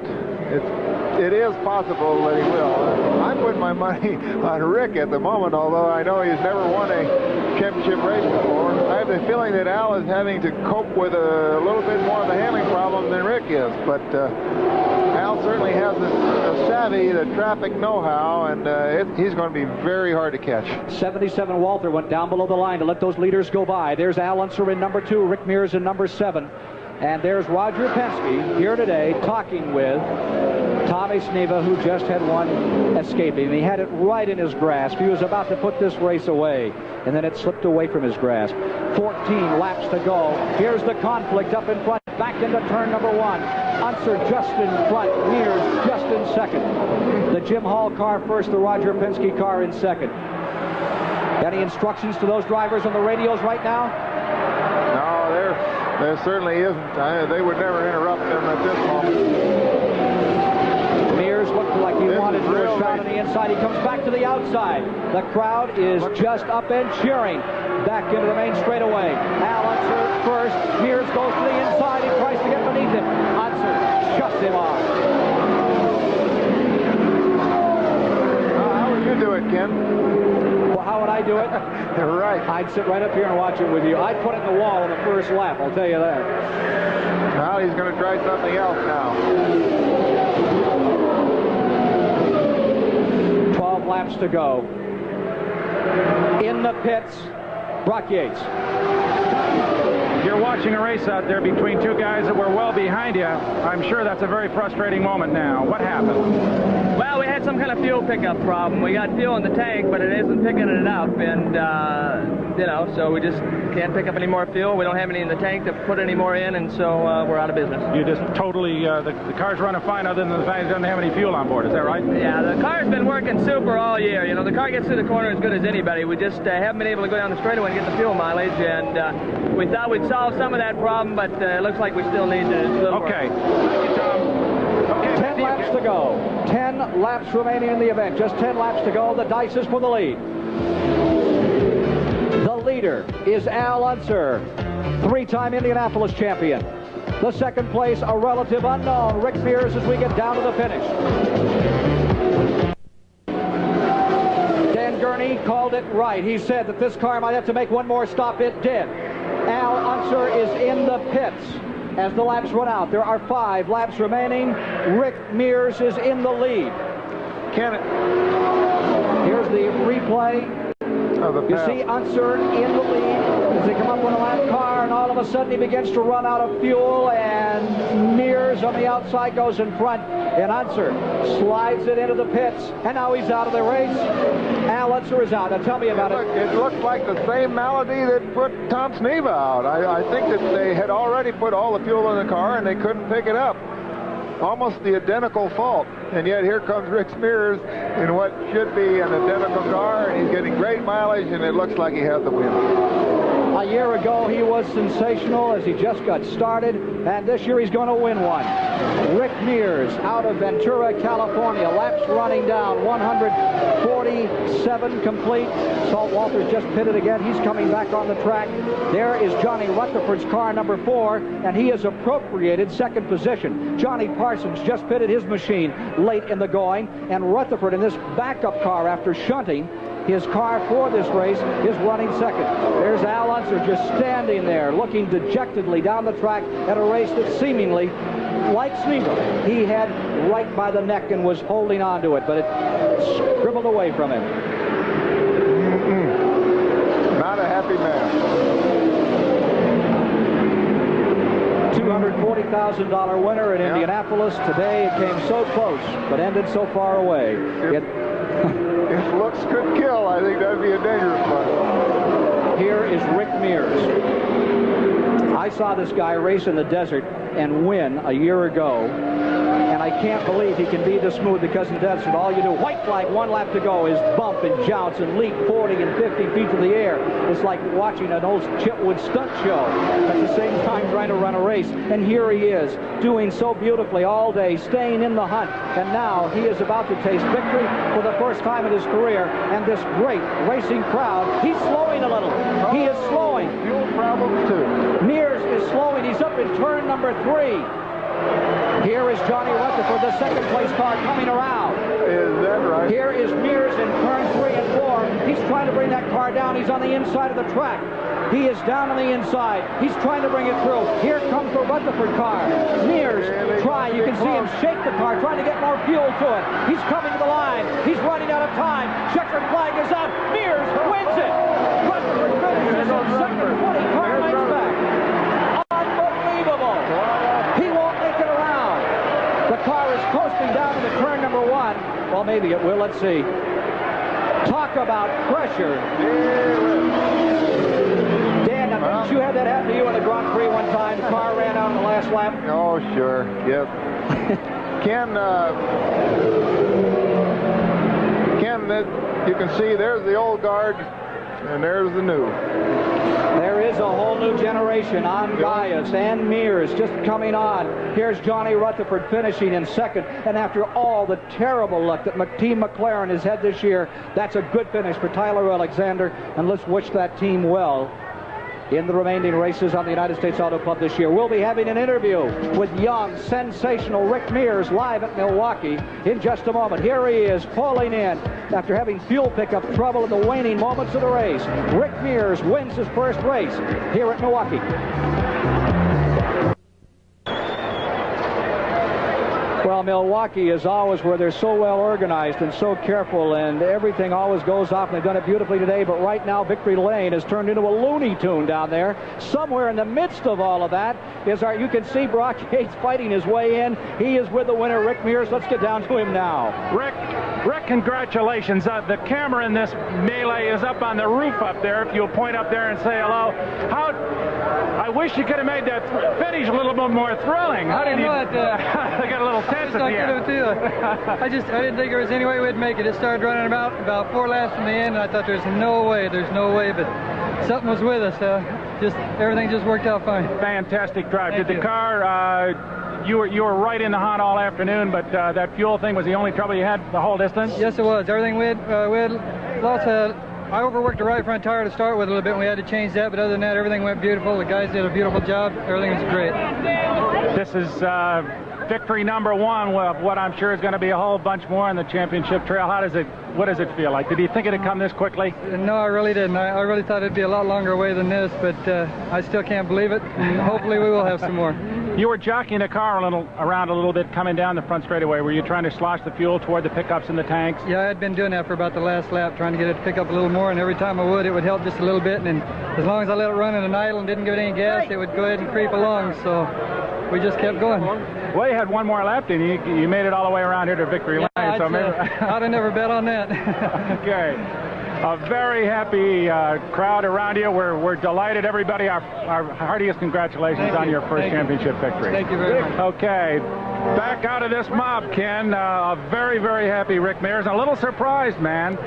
S2: It is possible that he will. I'm putting my money on Rick at the moment, although I know he's never won a championship race before. I have the feeling that Al is having to cope with a little bit more of the handling problem than Rick is, but Al certainly has the savvy, the traffic know-how, and he's going to be very hard to catch.
S1: 77 Walter went down below the line to let those leaders go by. There's Al Unser in number 2, Rick Mears in number 7. And there's Roger Penske here today talking with Tommy Sneva, who just had one escaping. He had it right in his grasp. He was about to put this race away, and then it slipped away from his grasp. 14 laps to go. Here's the conflict up in front, back into turn number 1. Unser just in front, Mears just in second. The Jim Hall car first, the Roger Penske car in second. Any instructions to those drivers on the radios right now?
S2: No, there certainly isn't. They would never interrupt them at this moment.
S1: Mears looked like he wanted to do a shot on the inside. He comes back to the outside. The crowd is just up and cheering. Back into the main straightaway. Al Unser first. Mears goes to the inside. He tries to get beneath him. Unser shuts him off.
S2: How would you do it, Ken?
S1: Well, how would I do it?
S2: You're right.
S1: I'd sit right up here and watch it with you. I'd put it in the wall on the first lap, I'll tell you that.
S2: Well, he's going to try something else now.
S1: 12 laps to go. In the pits, Brock Yates.
S3: You're watching a race out there between 2 guys that were well behind you. I'm sure that's a very frustrating moment now. What happened?
S9: Well, we had some kind of fuel pickup problem. We got fuel in the tank, but it isn't picking it up, and you know, so we just can't pick up any more fuel. We don't have any in the tank to put any more in, and so we're out of business.
S3: You just totally, the car's running fine other than the fact it doesn't have any fuel on board. Is that right?
S9: Yeah, the car's been working super all year. You know, the car gets through the corner as good as anybody. We just haven't been able to go down the straightaway and get the fuel mileage, and we thought we'd solve some of that problem, but it looks like we still need to.
S3: Okay. Thank you, Tom. Okay.
S1: 10 10 laps to go. 10 laps remaining in the event. Just 10 laps to go. The dice is for the lead. The leader is Al Unser, 3-time Indianapolis champion. The second place, a relative unknown, Rick Mears, as we get down to the finish. Dan Gurney called it right. He said that this car might have to make one more stop. It did. Al Unser is in the pits as the laps run out. There are 5 laps remaining. Rick Mears is in the lead. Here's the replay. You see Unser in the lead as they come up on a lap car, and all of a sudden he begins to run out of fuel, and Mears on the outside goes in front, and Unser slides it into the pits, and now he's out of the race. Al Unser is out. Now tell me about it.
S2: It looked like the same malady that put Tom Sneva out. I think that they had already put all the fuel in the car, and they couldn't pick it up. Almost the identical fault, and yet here comes Rick Mears in what should be an identical car, and he's getting great mileage, and it looks like he has the win.
S1: A year ago he was sensational as he just got started, and this year he's going to win one. Rick Mears out of Ventura, California. Laps running down, 147 complete. Salt Walters just pitted again. He's coming back on the track. There is Johnny Rutherford's car, number 4, and he has appropriated second position. Johnny Parsons just pitted his machine late in the going, and Rutherford in this backup car after shunting his car for this race is running second. There's Al Unser just standing there looking dejectedly down the track at a race that seemingly, like Sneva, he had right by the neck and was holding on to it, but it scribbled away from him.
S2: Not a happy man.
S1: $240,000 winner in Indianapolis. Today it came so close, but ended so far away.
S2: If looks could kill, I think that'd be a dangerous one.
S1: Here is Rick Mears. I saw this guy race in the desert and win a year ago, and I can't believe he can be this smooth, because in the desert all you do, white flag, 1 lap to go, is bump and jounce and leap 40 and 50 feet to the air. It's like watching an old Chipwood stunt show at the same time trying to run a race. And here he is doing so beautifully all day, staying in the hunt, and now he is about to taste victory for the first time in his career. And this great racing crowd, he's slowing a little. He is slowing.
S2: Fuel problems too.
S1: Mears is slowing. He's up in turn number 3. Here is Johnny Rutherford, the second place car, coming around.
S2: Is that right?
S1: Here is Mears in turn 3 and 4. He's trying to bring that car down. He's on the inside of the track. He is down on the inside. He's trying to bring it through. Here comes the Rutherford car. Mears trying. You can see him shake the car, trying to get more fuel to it. He's coming to the line. He's running out of time. Checkered flag is up. Mears wins it. Rutherford finishes in second, 20 car lengths back. Unbelievable. He won't make it around. The car is coasting down to the turn number 1. Well, maybe it will. Let's see. Talk about pressure. Dan, now, didn't you have that happen to you in the Grand Prix one time? The car ran out in the last lap?
S2: Oh, sure. Yep. Ken, you can see there's the old guard, and there's the new.
S1: There is a whole new generation on Gaius and Mears just coming on. Here's Johnny Rutherford finishing in second, and after all the terrible luck that Team McLaren has had this year, that's a good finish for Tyler Alexander, and let's wish that team well in the remaining races on the United States Auto Club this year. We'll be having an interview with young, sensational Rick Mears live at Milwaukee in just a moment. Here he is pulling in after having fuel pickup trouble in the waning moments of the race. Rick Mears wins his first race here at Milwaukee. Well, Milwaukee is always where they're so well organized and so careful, and everything always goes off, and they've done it beautifully today. But right now, Victory Lane has turned into a Looney Tune down there. Somewhere in the midst of all of that is you can see Brock Yates fighting his way in. He is with the winner, Rick Mears. Let's get down to him now.
S3: Rick, congratulations. The camera in this melee is up on the roof up there. If you'll point up there and say hello. I wish you could have made that finish a little bit more thrilling. How did you?
S10: I
S3: got a little tense at the end.
S10: I didn't think there was any way we'd make it. It started running about 4 laps from the end, and I thought there's no way, but something was with us. Everything just worked out fine.
S3: Fantastic drive.
S10: Thank
S3: Did the car you were right in the hunt all afternoon, but that fuel thing was the only trouble you had the whole distance?
S10: Yes, it was. Everything we had lots of... I overworked the right front tire to start with a little bit, and we had to change that, but other than that, everything went beautiful. The guys did a beautiful job. Everything was great.
S3: This is victory number one of what I'm sure is going to be a whole bunch more on the championship trail. What does it feel like? Did you think it'd come this quickly?
S10: No, I really didn't. I really thought it'd be a lot longer away than this, but I still can't believe it, and hopefully we will have some more.
S3: You were jockeying the car around a little bit coming down the front straightaway. Were you trying to slosh the fuel toward the pickups in the tanks?
S10: Yeah, I had been doing that for about the last lap, trying to get it to pick up a little more, and every time I would, it would help just a little bit, and as long as I let it run in an idle and didn't give it any gas, it would go ahead and creep along, so we just kept going.
S3: Well, you had one more lap, didn't you? You made it all the way around here to victory lane.
S10: Yeah,
S3: so
S10: I'd have never bet on that.
S3: Okay. A very happy crowd around you. We're delighted. Everybody, our heartiest congratulations on your first championship victory.
S10: Thank you very much.
S3: Okay. Back out of this mob, Ken. A very, very happy Rick Mears. A little surprised, man.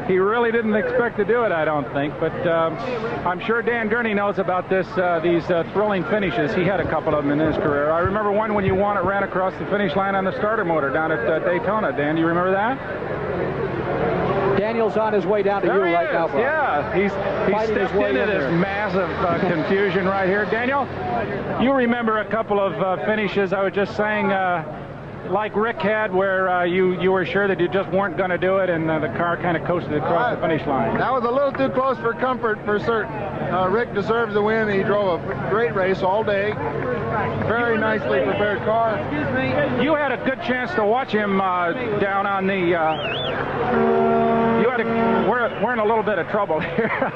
S3: He really didn't expect to do it, I don't think. But I'm sure Dan Gurney knows about these thrilling finishes. He had a couple of them in his career. I remember one when you won it, ran across the finish line on the starter motor down at Daytona. Dan, do you remember that?
S1: Daniel's on his way down to
S3: there
S1: you right now, Bob.
S3: Yeah, he's stepped into this massive confusion right here. Daniel, you remember a couple of finishes, I was just saying, like Rick had, where you were sure that you just weren't going to do it, and the car kind of coasted across the finish line.
S2: That was a little too close for comfort, for certain. Rick deserves the win. He drove a great race all day. Very nicely prepared car.
S3: Excuse me. You had a good chance to watch him down on the... we're in a little bit of trouble here.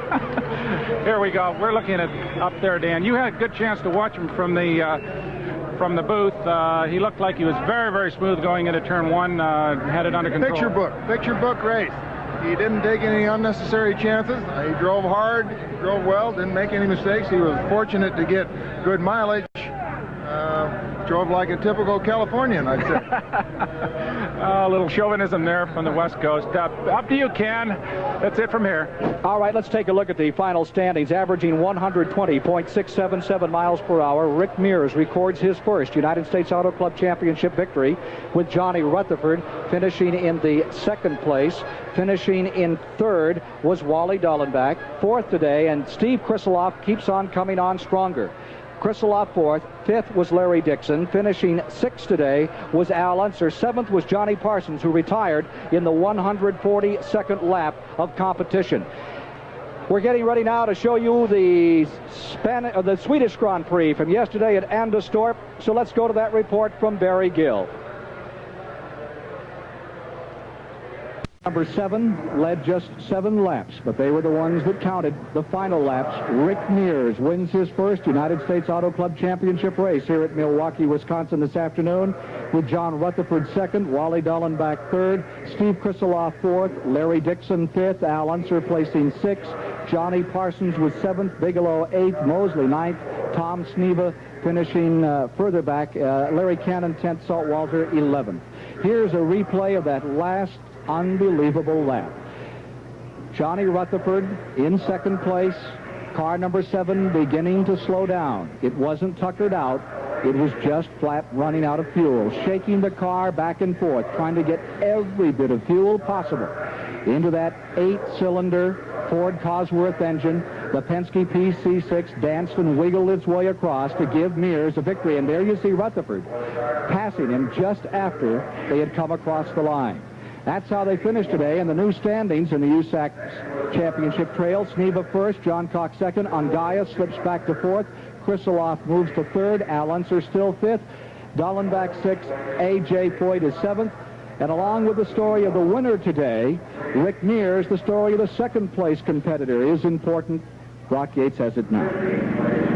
S3: Here we go. We're looking at up there, Dan. You had a good chance to watch him from the booth. He looked like he was very, very smooth going into turn one. Had it under control.
S2: Picture book race. He didn't take any unnecessary chances. He drove hard, drove well, didn't make any mistakes. He was fortunate to get good mileage. Drove like a typical Californian, I'd say.
S3: A little chauvinism there from the West Coast. Up to you, Ken. That's it from here.
S1: All right, let's take a look at the final standings. Averaging 120.677 miles per hour, Rick Mears records his first United States Auto Club Championship victory, with Johnny Rutherford finishing in the second place. Finishing in third was Wally Dallenbach. Fourth today, and Steve Krisaloff keeps on coming on stronger. Krisaloff fourth. Fifth was Larry Dixon. Finishing sixth today was Al Unser. Seventh was Johnny Parsons, who retired in the 142nd lap of competition. We're getting ready now to show you the Swedish Grand Prix from yesterday at Anderstorp. So let's go to that report from Barry Gill. Number 7 led just 7 laps, but they were the ones that counted. The final laps, Rick Mears wins his first United States Auto Club Championship race here at Milwaukee, Wisconsin this afternoon, with John Rutherford second, Wally Dallenbach third, Steve Krisaloff fourth, Larry Dixon fifth, Al Unser placing sixth, Johnny Parsons was seventh, Bigelow eighth, Mosley ninth, Tom Sneva finishing further back, Larry Cannon 10th, Saltwalter 11th. Here's a replay of that last unbelievable lap. Johnny Rutherford in second place, car number 7 beginning to slow down. It wasn't tuckered out, it was just flat running out of fuel, shaking the car back and forth, trying to get every bit of fuel possible into that 8-cylinder Ford Cosworth engine. The Penske PC6 danced and wiggled its way across to give Mears a victory, and there you see Rutherford passing him just after they had come across the line. That's how they finished today in the new standings in the USAC Championship Trail. Sneva first, John Cox second, Angaya slips back to fourth, Krisaloff moves to third, Al Unser still fifth, Dallenbach sixth, A.J. Foyt is seventh, and along with the story of the winner today, Rick Mears, the story of the second place competitor is important. Brock Yates has it now.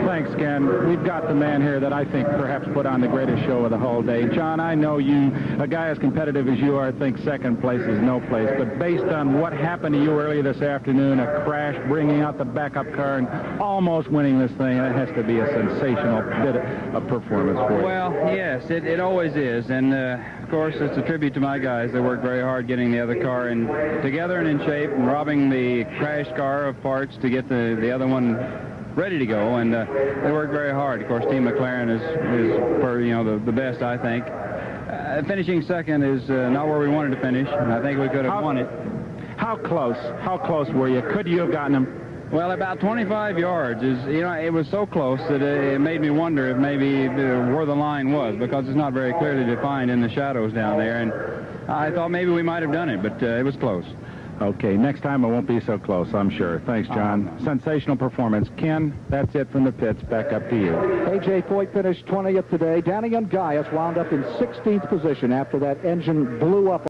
S3: Thanks, Ken. We've got the man here that I think perhaps put on the greatest show of the whole day. John, I know you, a guy as competitive as you are, think second place is no place. But based on what happened to you earlier this afternoon, a crash, bringing out the backup car, and almost winning this thing, it has to be a sensational bit of performance for you.
S11: Well, yes, it always is. And, of course, it's a tribute to my guys. They worked very hard getting the other car together and in shape, and robbing the crashed car of parts to get the other one ready to go, and they worked very hard. Of course, Team McLaren is the best, I think. Finishing second is not where we wanted to finish, and I think we could have won it.
S3: How close were you? Could you have gotten them?
S11: Well, about 25 yards. It was so close that it made me wonder if maybe where the line was, because it's not very clearly defined in the shadows down there, and I thought maybe we might have done it, but it was close.
S3: Okay, next time it won't be so close, I'm sure. Thanks, John. Sensational performance. Ken, that's it from the pits. Back up to you.
S1: A.J. Foyt finished 20th today. Danny Ungaius wound up in 16th position after that engine blew up